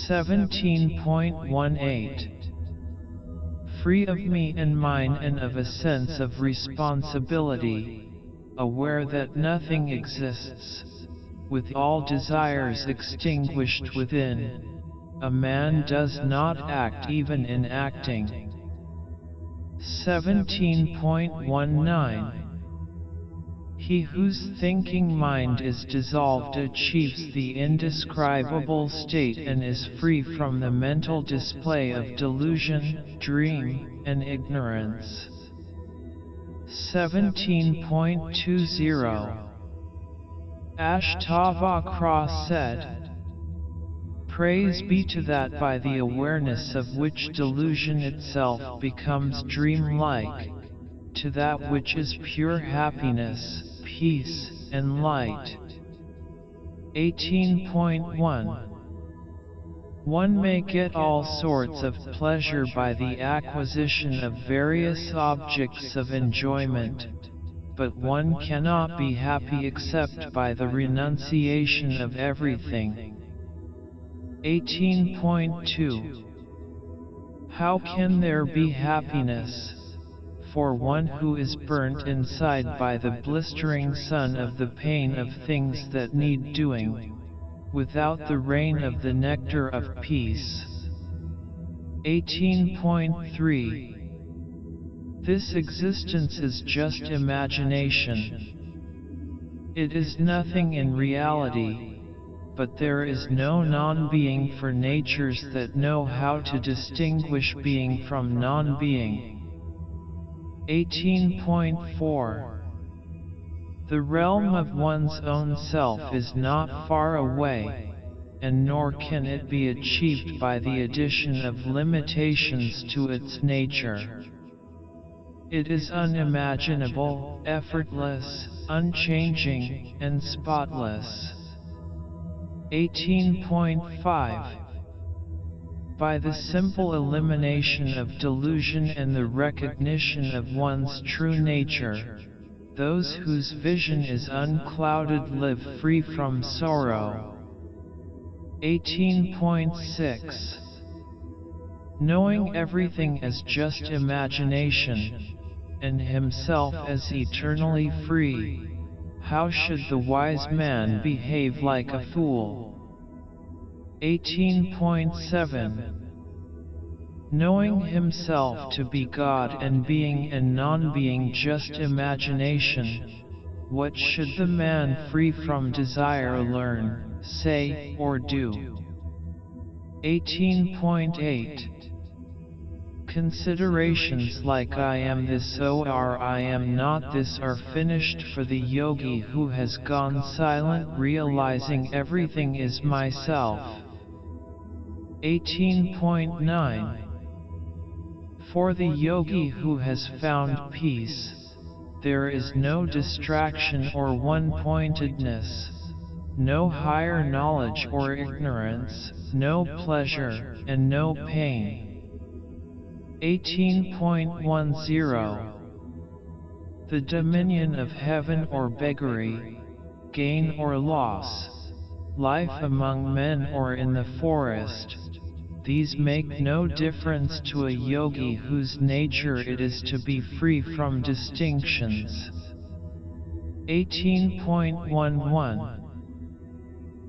17.18 Free of me and mine and of a sense of responsibility, aware that nothing exists, with all desires extinguished within, a man does not act even in acting. 17.19 He whose thinking mind is dissolved achieves the indescribable state and is free from the mental display of delusion, dream, and ignorance. 17.20 Ashtavakra said, Praise be to that by the awareness of which delusion itself becomes dream-like, to that which is pure happiness, peace, and light. 18.1 One may get all sorts of pleasure by the acquisition of various objects of enjoyment, but one cannot be happy except by the renunciation of everything. 18.2 How can there be happiness for one who is burnt inside by the blistering sun of the pain of things that need doing, without the rain of the nectar of peace? 18.3 This existence is just imagination. It is nothing in reality, but there is no non-being for natures that know how to distinguish being from non-being. 18.4 The realm of one's own self is not far away, and nor can it be achieved by the addition of limitations to its nature. It is unimaginable, effortless, unchanging, and spotless. 18.5 By the simple elimination of delusion and the recognition of one's true nature, those whose vision is unclouded live free from sorrow. 18.6 Knowing everything as just imagination, and himself as eternally free, how should the wise man behave like a fool? 18.7 Knowing himself to be God and being and non-being just imagination, what should the man free from desire learn, say, or do? 18.8 Considerations like I am this or I am not this are finished for the yogi who has gone silent, realizing everything is myself. 18.9 For the yogi who has found peace, there is no distraction or one-pointedness, no higher knowledge or ignorance, no pleasure, and no pain. 18.10 The dominion of heaven or beggary, gain or loss, life among men or in the forest, these make no difference to a yogi whose nature it is to be free from distinctions. 18.11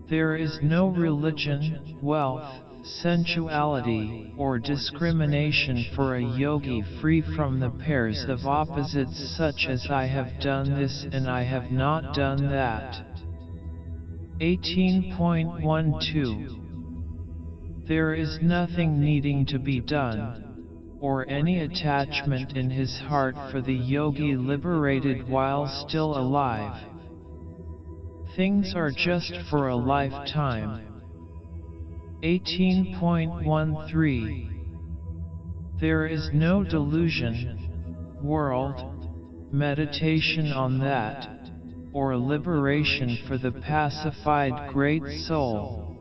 There is no religion, wealth, sensuality, or discrimination for a yogi free from the pairs of opposites such as I have done this and I have not done that. 18.12 There is nothing needing to be done, or any attachment in his heart for the yogi liberated while still alive. Things are just for a lifetime. 18.13 There is no delusion, world, meditation on that, or liberation for the pacified great soul.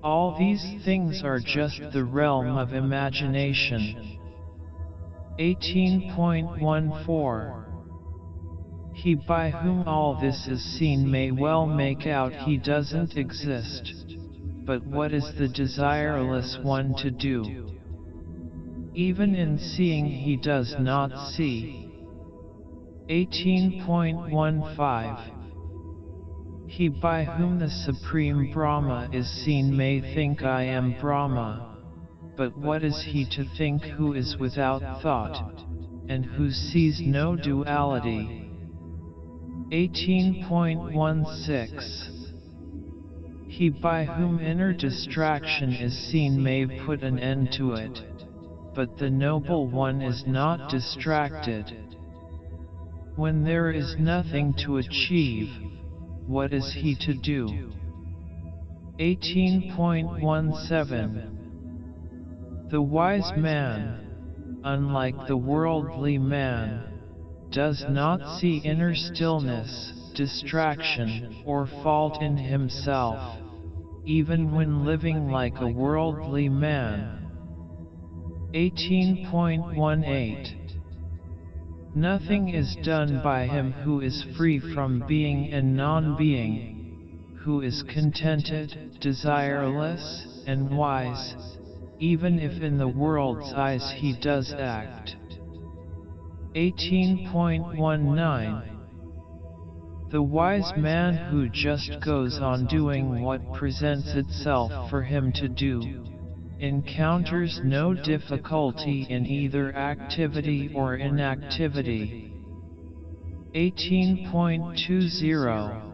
All these things are just the realm of imagination. 18.14 He by whom all this is seen may well make out he doesn't exist. But what is the desireless one to do? Even in seeing he does not see. 18.15 He by whom the Supreme Brahma is seen may think I am Brahma, but what is he to think who is without thought, and who sees no duality? 18.16 He by whom inner distraction is seen may put an end to it, but the noble one is not distracted. When there is nothing to achieve, what is he to do? 18.17 The wise man, unlike the worldly man, does not see inner stillness, distraction, or fault in himself, even when living like a worldly man. 18.18 Nothing is done by him who is free from being and non-being, who is contented, desireless, and wise, even if in the world's eyes he does act. 18.19 The wise man who just goes on doing what presents itself for him to do, encounters no difficulty in either activity or inactivity. 18.20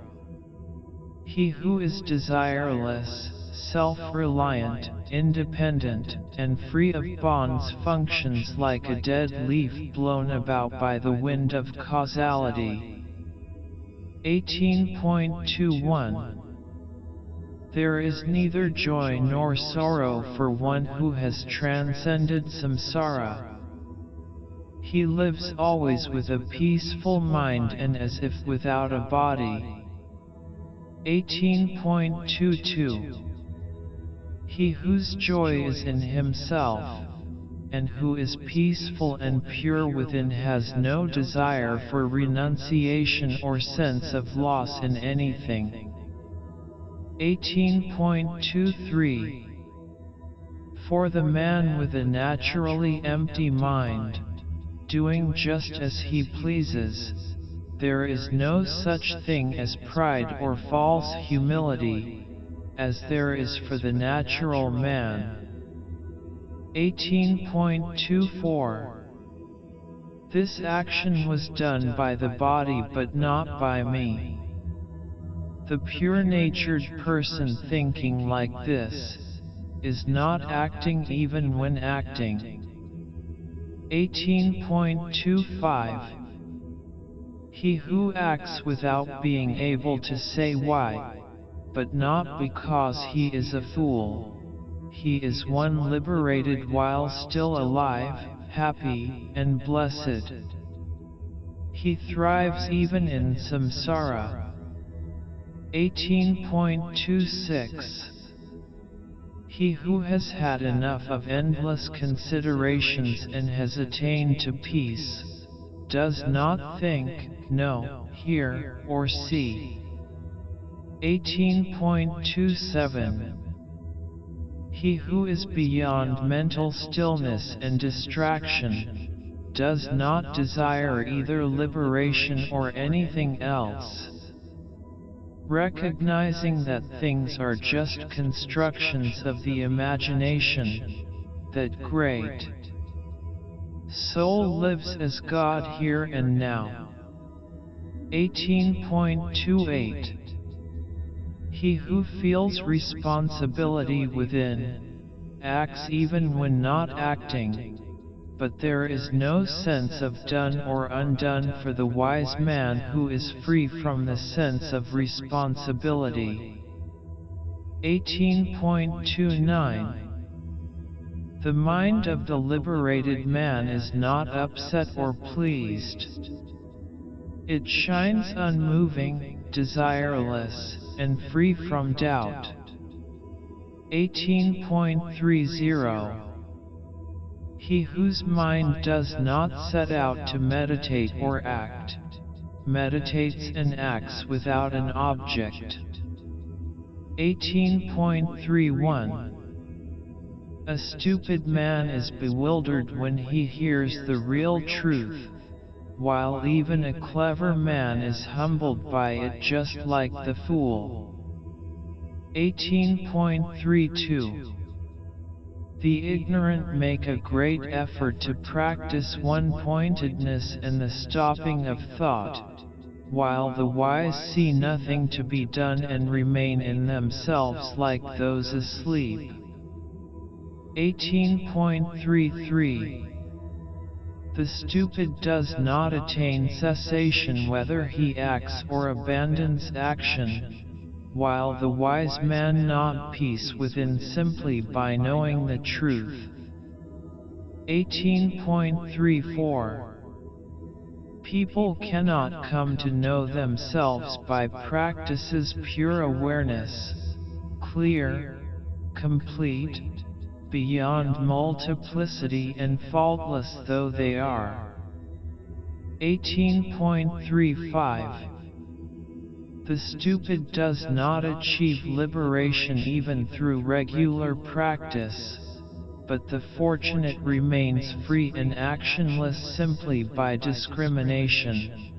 He who is desireless, self-reliant, independent, and free of bonds functions like a dead leaf blown about by the wind of causality. 18.21 There is neither joy nor sorrow for one who has transcended samsara. He lives always with a peaceful mind and as if without a body. 18.22 He whose joy is in himself, and who is peaceful and pure within has no desire for renunciation or sense of loss in anything. 18.23 For the man with a naturally empty mind, doing just as he pleases, there is no such thing as pride or false humility, as there is for the natural man. 18.24 This action was done by the body but not by me. The pure-natured person thinking like this is not acting even when acting. 18.25 He who acts without being able to say why, but not because he is a fool, he is one liberated while still alive, happy, and blessed. He thrives even in samsara. 18.26 He who has had enough of endless considerations and has attained to peace, does not think, know, hear, or see. 18.27 He who is beyond mental stillness and distraction, does not desire either liberation or anything else. Recognizing that things are just constructions of the imagination, that great soul lives as God here and now. 18.28 He who feels responsibility within, acts even when not acting, but there is no sense of done or undone for the wise man who is free from the sense of responsibility. 18.29 The mind of the liberated man is not upset or pleased. It shines unmoving, desireless, and free from doubt. 18.30 He whose mind does not set out to meditate or act, meditates and acts without an object. 18.31 A stupid man is bewildered when he hears the real truth, while even a clever man is humbled by it just like the fool. 18.32 The ignorant make a great effort to practice one-pointedness and the stopping of thought, while the wise see nothing to be done and remain in themselves like those asleep. 18.33 The stupid does not attain cessation whether he acts or abandons action, while the wise man knows peace within simply by knowing the truth. 18.34 People cannot come to know themselves by practices pure awareness, clear, complete, beyond multiplicity and faultless though they are. 18.35 The stupid does not achieve liberation even through regular practice, but the fortunate remains free and actionless simply by discrimination.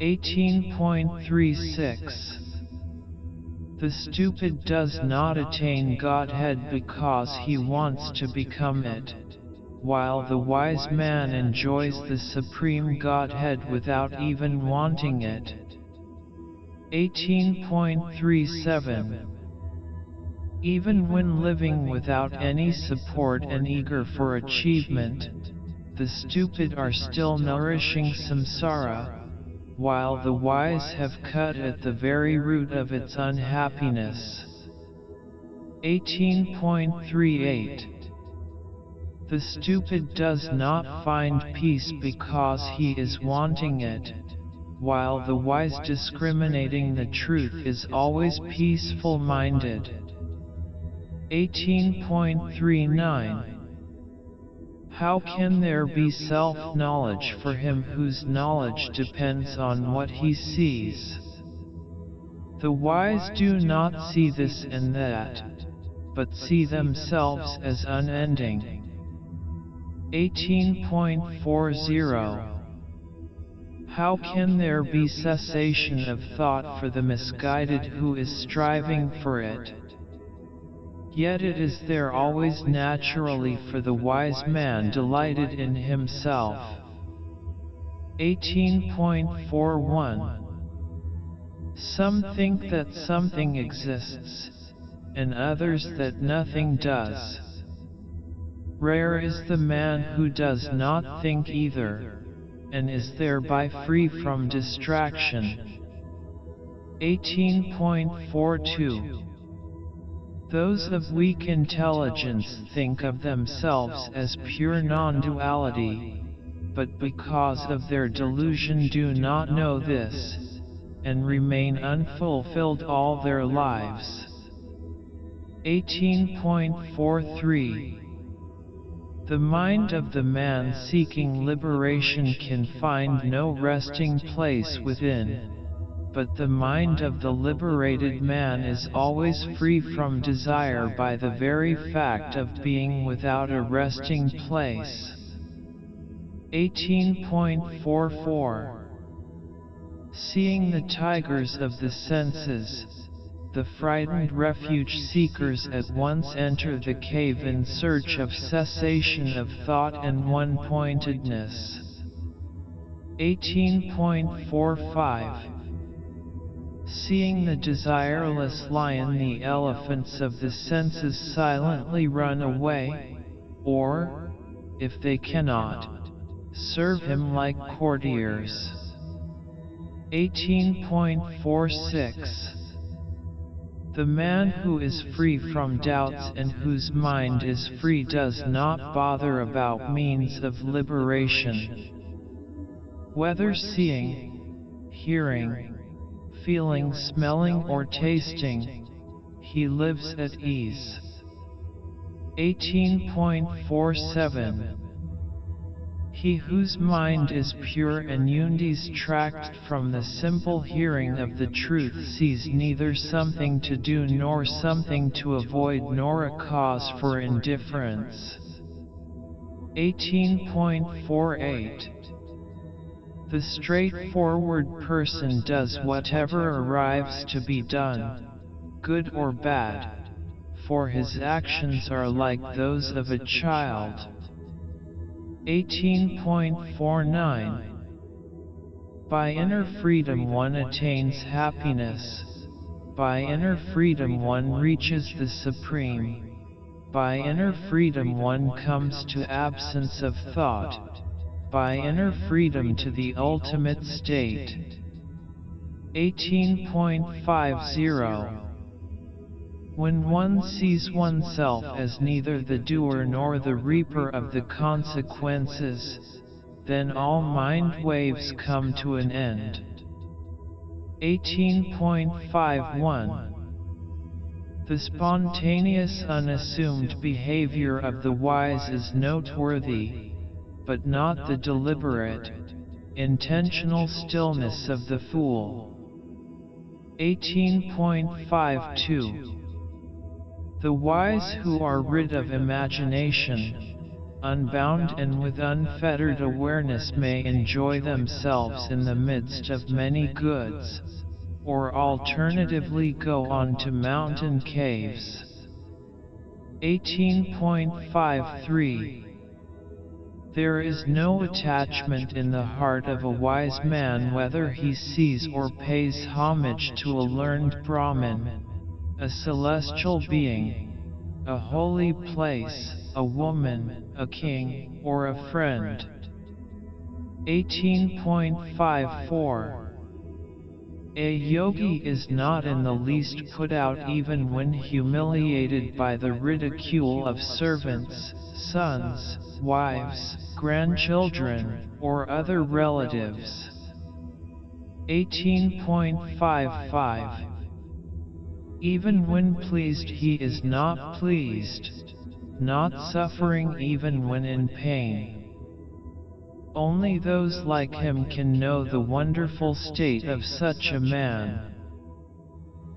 18.36 The stupid does not attain Godhead because he wants to become it, while the wise man enjoys the supreme Godhead without even wanting it. 18.37 Even when living without any support and eager for achievement, the stupid are still nourishing samsara, while the wise have cut at the very root of its unhappiness. 18.38 The stupid does not find peace because he is wanting it, while the wise discriminating the truth is always peaceful-minded. 18.39 How can there be self-knowledge for him whose knowledge depends on what he sees? The wise do not see this and that, but see themselves as unending. 18.40 How can there be cessation of thought for the misguided who is striving for it? Yet it is there always naturally for the wise man delighted in himself. 18.41 Some think that something exists, and others that nothing does. Rare is the man who does not think either, and is thereby free from distraction. 18.42. Those of weak intelligence think of themselves as pure non-duality, but because of their delusion do not know this, and remain unfulfilled all their lives. 18.43. The mind of the man seeking liberation can find no resting place within, but the mind of the liberated man is always free from desire by the very fact of being without a resting place. 18.44. Seeing the tigers of the senses, the frightened refuge seekers at once enter the cave in search of cessation of thought and one-pointedness. 18.45. Seeing the desireless lion, the elephants of the senses silently run away, or, if they cannot, serve him like courtiers. 18.46. The man who is free from doubts and whose mind is free does not bother about means of liberation. Whether seeing, hearing, feeling, smelling or tasting, he lives at ease. 18.47. He whose mind is pure and undistracted from the simple hearing of the truth sees neither something to do nor something to avoid nor a cause for indifference. 18.48. The straightforward person does whatever arrives to be done, good or bad, for his actions are like those of a child. 18.49. By inner freedom one attains happiness. By inner freedom one reaches the supreme. By inner freedom one comes to absence of thought. By inner freedom to the ultimate state. 18.50. When one sees oneself as neither the doer nor the reaper of the consequences, then all mind waves come to an end. 18.51. The spontaneous unassumed behavior of the wise is noteworthy, but not the deliberate, intentional stillness of the fool. 18.52. The wise who are rid of imagination, unbound and with unfettered awareness may enjoy themselves in the midst of many goods, or alternatively go on to mountain caves. 18.53. There is no attachment in the heart of a wise man whether he sees or pays homage to a learned Brahmin, a celestial being, a holy place, a woman, a king, or a friend. 18.54. A yogi is not in the least put out even when humiliated by the ridicule of servants, sons, wives, grandchildren, or other relatives. 18.55. Even when pleased he is not pleased, not suffering even when in pain. Only those like him can know the wonderful state of such a man.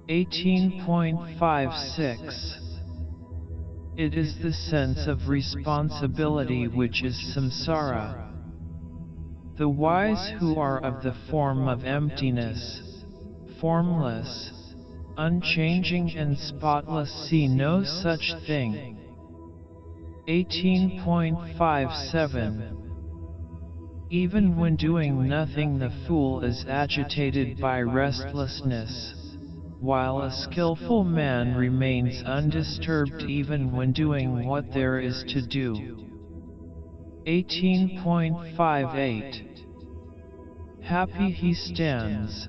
18.56. It is the sense of responsibility which is samsara. The wise who are of the form of emptiness, formless, unchanging and spotless see no such thing. 18.57. Even when doing nothing the fool is agitated by restlessness, while a skillful man remains undisturbed even when doing what there is to do. 18.58 Happy he stands,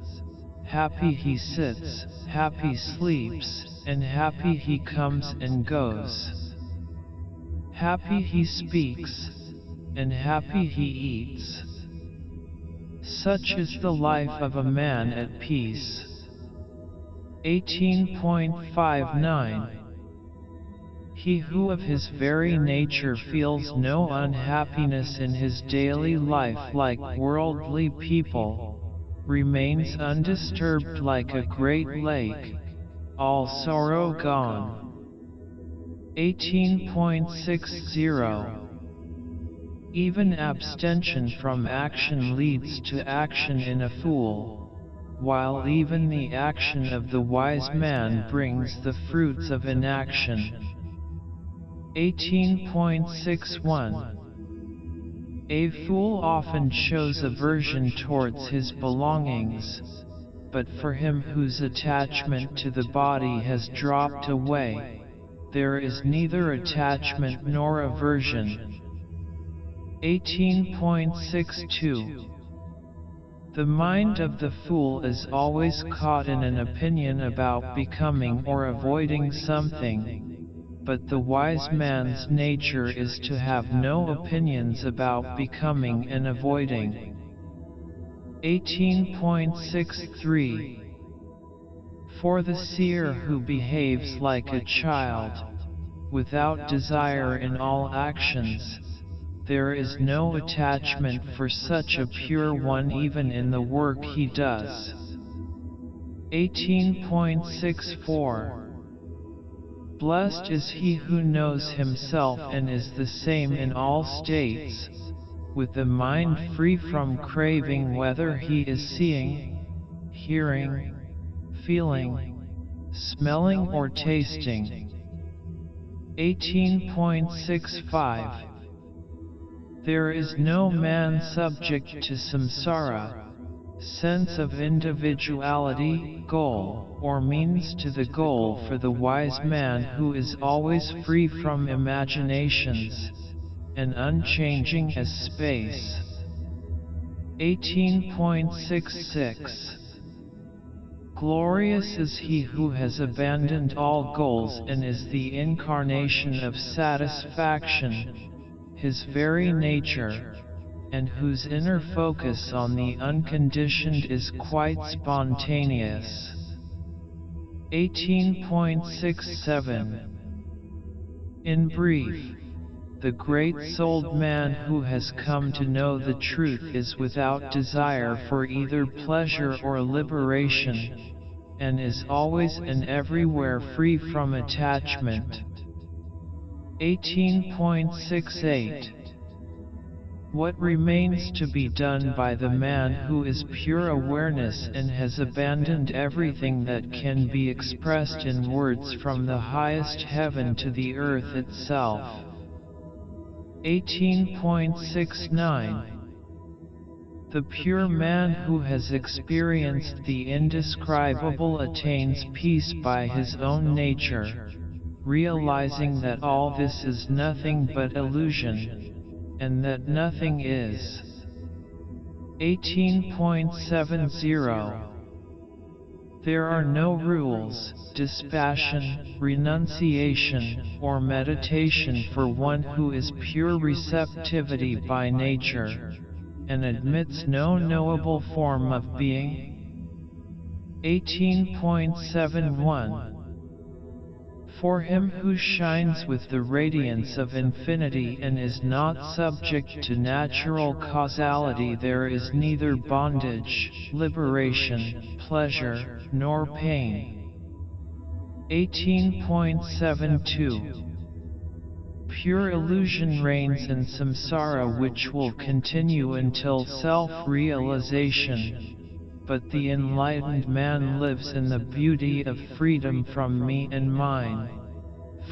happy he sits, happy sleeps, and happy he comes and goes. Happy he speaks, and happy he eats. Such is the life of a man at peace. 18.59 He who of his very nature feels no unhappiness in his daily life like worldly people, remains undisturbed like a great lake, all sorrow gone. 18.60 Even abstention from action leads to action in a fool, while even the action of the wise man brings the fruits of inaction. 18.61 A fool often shows aversion towards his belongings, but for him whose attachment to the body has dropped away, there is neither attachment nor aversion. 18.62 The mind of the fool is always caught in an opinion about becoming or avoiding something, but the wise man's nature is to have no opinions about becoming and avoiding. 18.63 For the seer who behaves like a child, without desire in all actions, there is no attachment for such a pure one even in the work he does. 18.64 Blessed is he who knows himself and is the same in all states, with the mind free from craving whether he is seeing, hearing, feeling, smelling or tasting. 18.65 There is no man subject to samsara, sense of individuality, goal, or means to the goal for the wise man who is always free from imaginations, and unchanging as space. 18.66 Glorious is he who has abandoned all goals and is the incarnation of satisfaction, his very nature, and whose inner focus on the unconditioned is quite spontaneous. 18.67 In brief, the great-souled man who has come to know the truth is without desire for either pleasure or liberation, and is always and everywhere free from attachment. 18.68 What remains to be done by the man who is pure awareness and has abandoned everything that can be expressed in words from the highest heaven to the earth itself? 18.69 The pure man who has experienced the indescribable attains peace by his own nature, realizing that all this is nothing but illusion, and that nothing is. 18.70 There are no rules, dispassion, renunciation, or meditation for one who is pure receptivity by nature, and admits no knowable form of being. 18.71 For him who shines with the radiance of infinity and is not subject to natural causality, there is neither bondage, liberation, pleasure, nor pain. 18.72 Pure illusion reigns in samsara, which will continue until self-realization. But the enlightened man lives in the beauty of freedom from me and mine,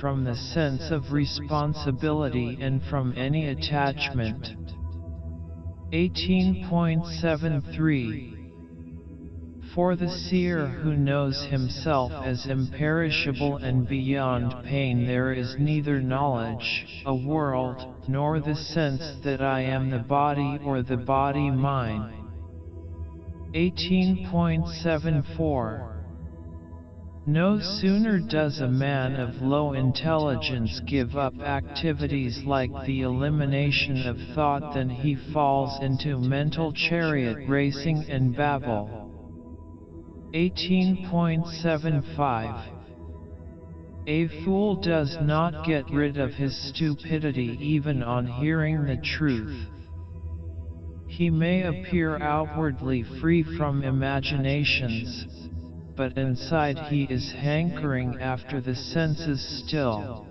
from the sense of responsibility and from any attachment. 18.73 For the seer who knows himself as imperishable and beyond pain, there is neither knowledge, a world, nor the sense that I am the body or the body mine. 18.74. No sooner does a man of low intelligence give up activities like the elimination of thought than he falls into mental chariot racing and babble. 18.75. A fool does not get rid of his stupidity even on hearing the truth. He may appear outwardly free from imaginations, but inside he is hankering after the senses still.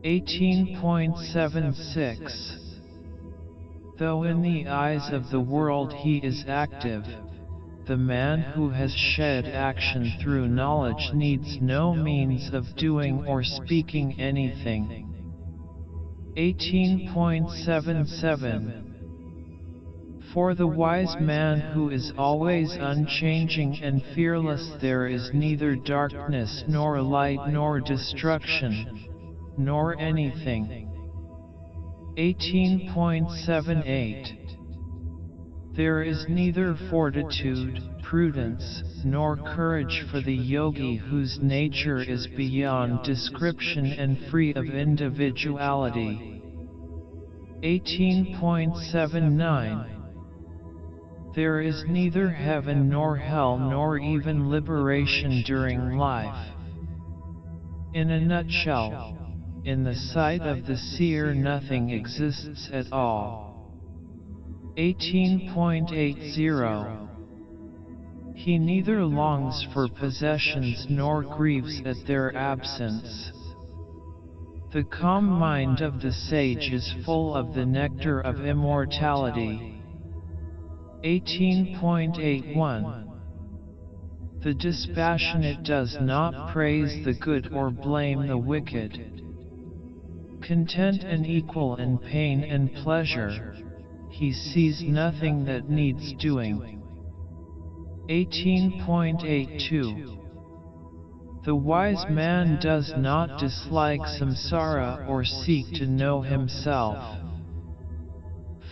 18.76. Though in the eyes of the world he is active, the man who has shed action through knowledge needs no means of doing or speaking anything. 18.77. For the wise man who is always unchanging and fearless, there is neither darkness nor light nor destruction, nor anything. 18.78. There is neither fortitude, prudence, nor courage for the yogi whose nature is beyond description and free of individuality. 18.79. There is neither heaven nor hell nor even liberation during life. In a nutshell, in the sight of the seer nothing exists at all. 18.80. He neither longs for possessions nor grieves at their absence. The calm mind of the sage is full of the nectar of immortality. 18.81. The dispassionate does not praise the good or blame the wicked. Content and equal in pain and pleasure, he sees nothing that needs doing. 18.82. The wise man does not dislike samsara or seek to know himself.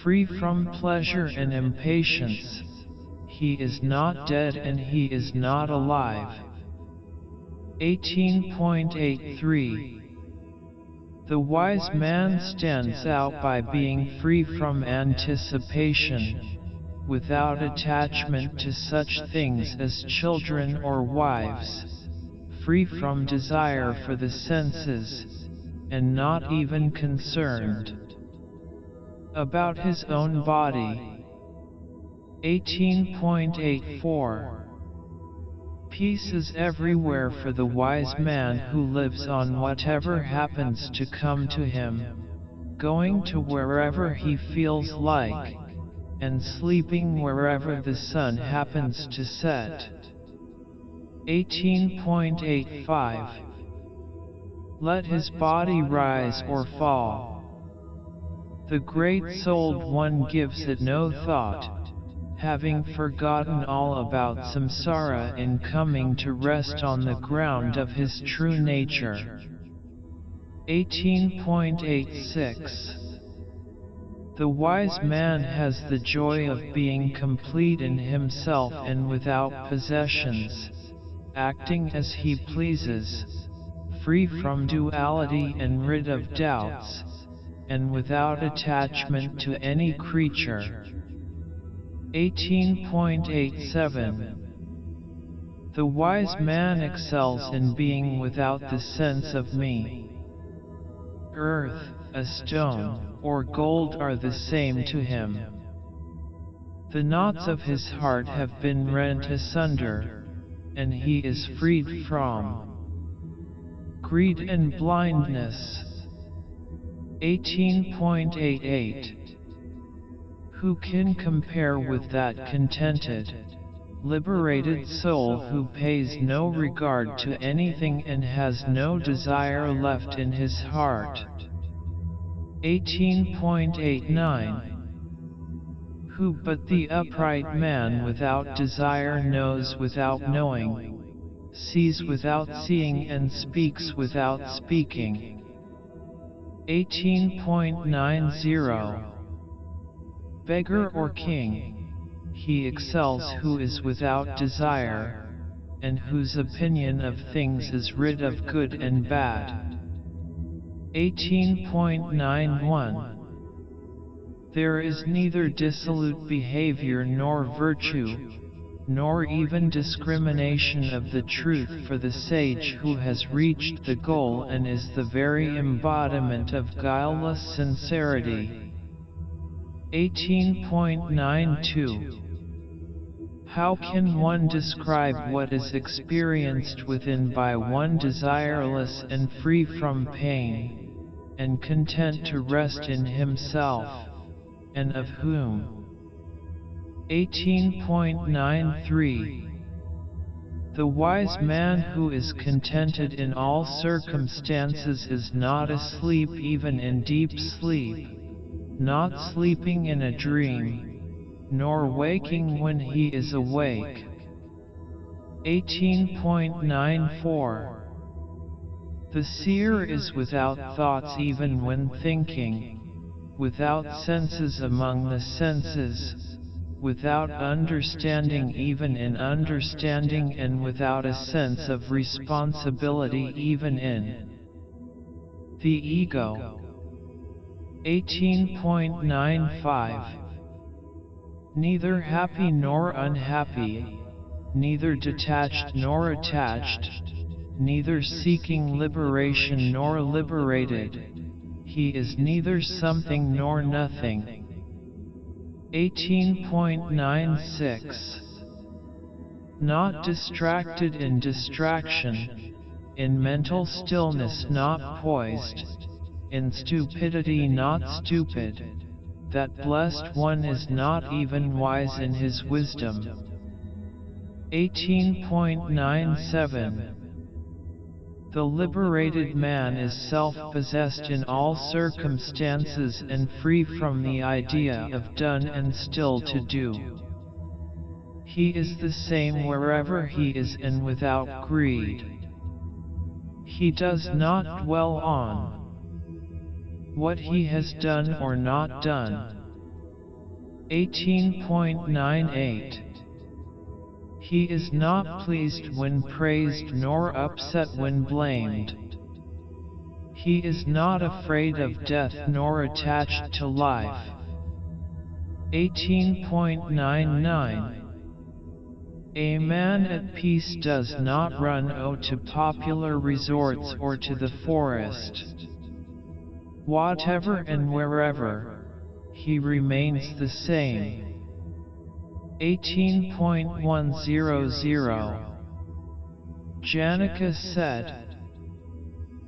Free from pleasure and impatience, he is not dead and he is not alive. 18.83. The wise man stands out by being free from anticipation, without attachment to such things as children or wives, free from desire for the senses, and not even concerned about his own body. 18.84. Peace is everywhere for the wise man who lives on whatever happens to come to him, going to wherever he feels like, and sleeping wherever the sun happens to set. 18.85. Let his body rise or fall. The great-souled one gives it no thought, having forgotten all about samsara in coming to rest on the ground of his true nature. 18.86. The wise man has the joy of being complete in himself and without possessions, acting as he pleases, free from duality and rid of doubts, and without attachment to any creature. 18.87. The wise man excels in being without the sense of me. Earth, a stone, or gold are the same to him. The knots of his heart have been rent asunder, and he is freed from greed and blindness. 18.88. Who can compare with that contented, liberated soul who pays no regard to anything and has no desire left in his heart? 18.89. Who but the upright man without desire knows without knowing, sees without seeing and speaks without speaking. 18.90 Beggar or king, he excels who is without desire, and whose opinion of things is rid of good and bad. 18.91 There is neither dissolute behavior nor virtue, nor even discrimination of the truth for the sage who has reached the goal and is the very embodiment of guileless sincerity. 18.92 How can one describe what is experienced within by one desireless and free from pain, and content to rest in himself, and of whom? 18.93 The wise man who is contented in all circumstances is not asleep even in deep sleep, not sleeping in a dream, nor waking when he is awake. 18.94 The seer is without thoughts even when thinking, without senses among the senses, without understanding even in understanding, and without a sense of responsibility even in the ego. 18.95 Neither happy nor unhappy, neither detached nor attached, neither seeking liberation nor liberated, he is neither something nor nothing. 18.96 Not distracted in distraction, in mental stillness not poised, in stupidity not stupid, that blessed one is not even wise in his wisdom. 18.97 The liberated man is self-possessed in all circumstances and free from the idea of done and still to do. He is the same wherever he is and without greed. He does not dwell on what he has done or not done. 18.98 He is not pleased when praised nor upset when blamed. He is not afraid of death nor attached to life. 18.99 A man at peace does not run to popular resorts or to the forest. Whatever and wherever, he remains the same. 18.100 Janaka said,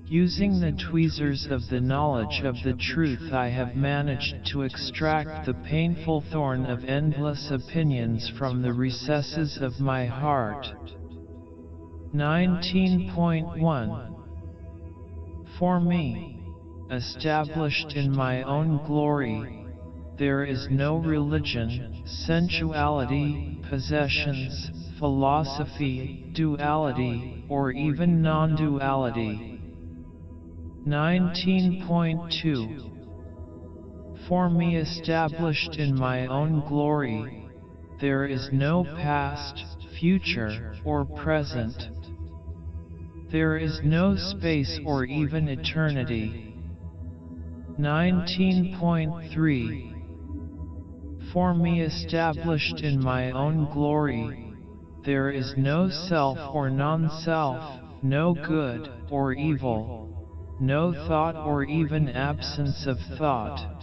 Using the tweezers of the knowledge of the truth I have managed to extract the painful thorn of endless opinions from the recesses of my heart. 19.1 For me, established in my own glory, there is no religion, sensuality, possessions, philosophy, duality, or even non-duality. 19.2 For me established in my own glory, there is no past, future, or present. There is no space or even eternity. 19.3 For me established in my own glory, there is no self or non-self, no good or evil, no thought or even absence of thought.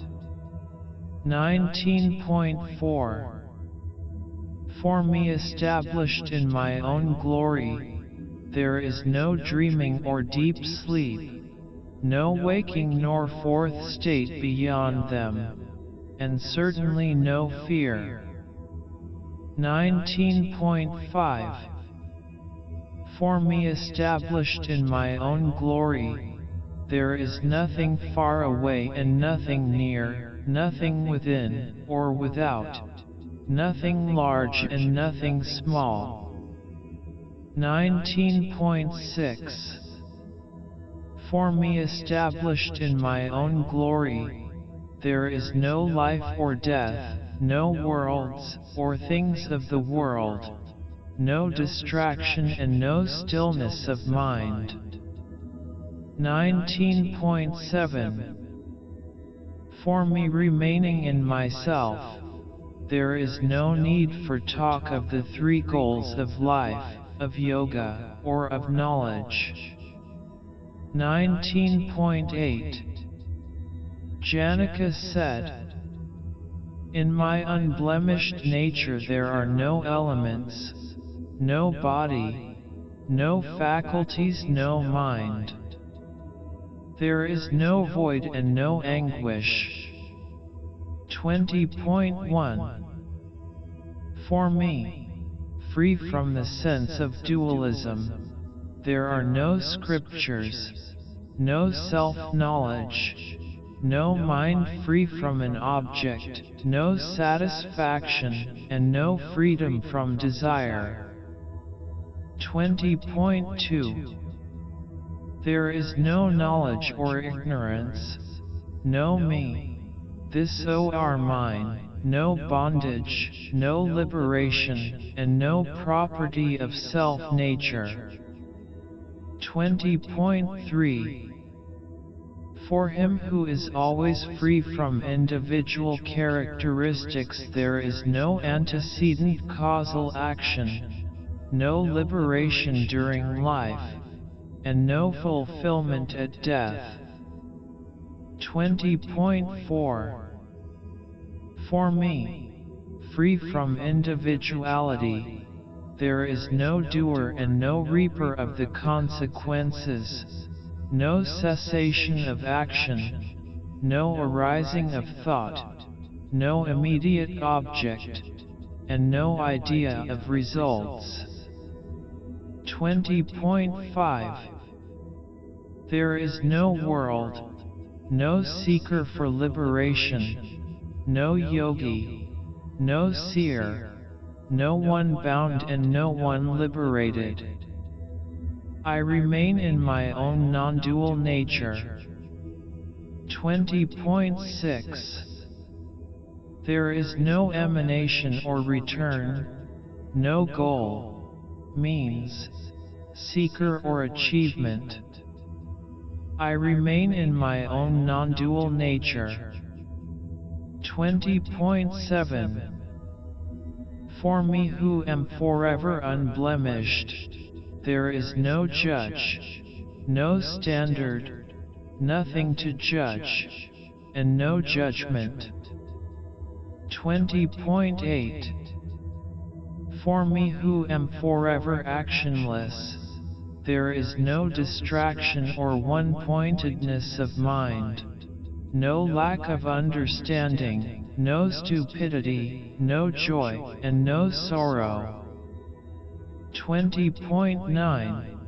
19.4 For me established in my own glory, there is no dreaming or deep sleep, no waking nor fourth state beyond them, and certainly no fear. 19.5 For me established in my own glory, there is nothing far away and nothing near, nothing within or without, nothing large and nothing small. 19.6 For me established in my own glory, there is no life or death, no worlds, or things of the world, no distraction and no stillness of mind. 19.7 For me remaining in myself, there is no need for talk of the three goals of life, of yoga, or of knowledge. 19.8 Janaka said, In my unblemished nature there are no elements, no body, no faculties, no mind. There is no void and no anguish. 20.1 For me, free from the sense of dualism, there are no scriptures, no self-knowledge, no mind free from an object, no satisfaction, and no freedom from desire. 20.2 There is no knowledge or ignorance, no me, this or mine, no bondage, no liberation, and no property of self-nature. 20.3 For him who is always free from individual characteristics there is no antecedent causal action, no liberation during life, and no fulfillment at death. 20.4 For me, free from individuality, there is no doer and no reaper of the consequences, no cessation of action, no arising of thought, no immediate object, and no idea of results. 20.5 There is no world, no seeker for liberation, no yogi, no seer, no one bound and no one liberated. I remain in my own non-dual nature. 20.6 There is no emanation or return, no goal, means, seeker or achievement. I remain in my own non-dual nature. 20.7 For me who am forever unblemished, there is no judge, no standard, nothing to judge, and no judgment. 20.8 For me who am forever actionless, there is no distraction or one-pointedness of mind, no lack of understanding, no stupidity, no joy, and no sorrow. 20.9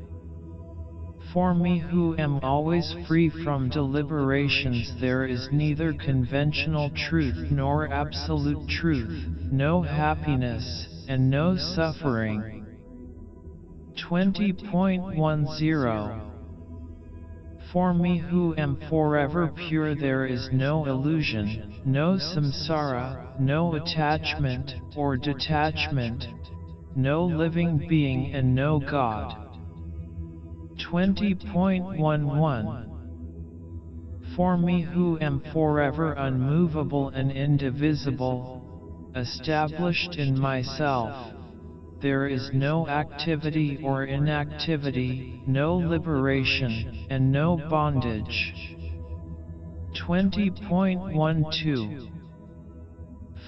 For me who am always free from deliberations there is neither conventional truth nor absolute truth, no happiness, and no suffering. 20.10 For me who am forever pure there is no illusion, no samsara, no attachment or detachment, no living being and no God. 20.11 For me who am forever unmovable and indivisible, established in myself, there is no activity or inactivity, no liberation, and no bondage. 20.12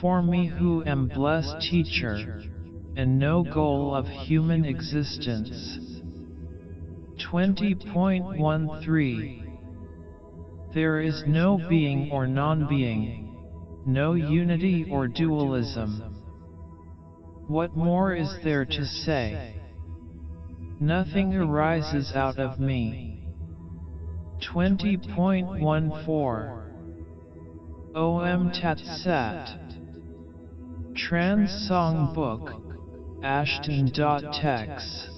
For me who am blessed teacher, and no goal of human existence. 20.13 There is no being or non-being, no unity or dualism. What more is there to say? Nothing arises out of me. 20.14 Om Tat Sat. Trans Song Book, Ashton.text.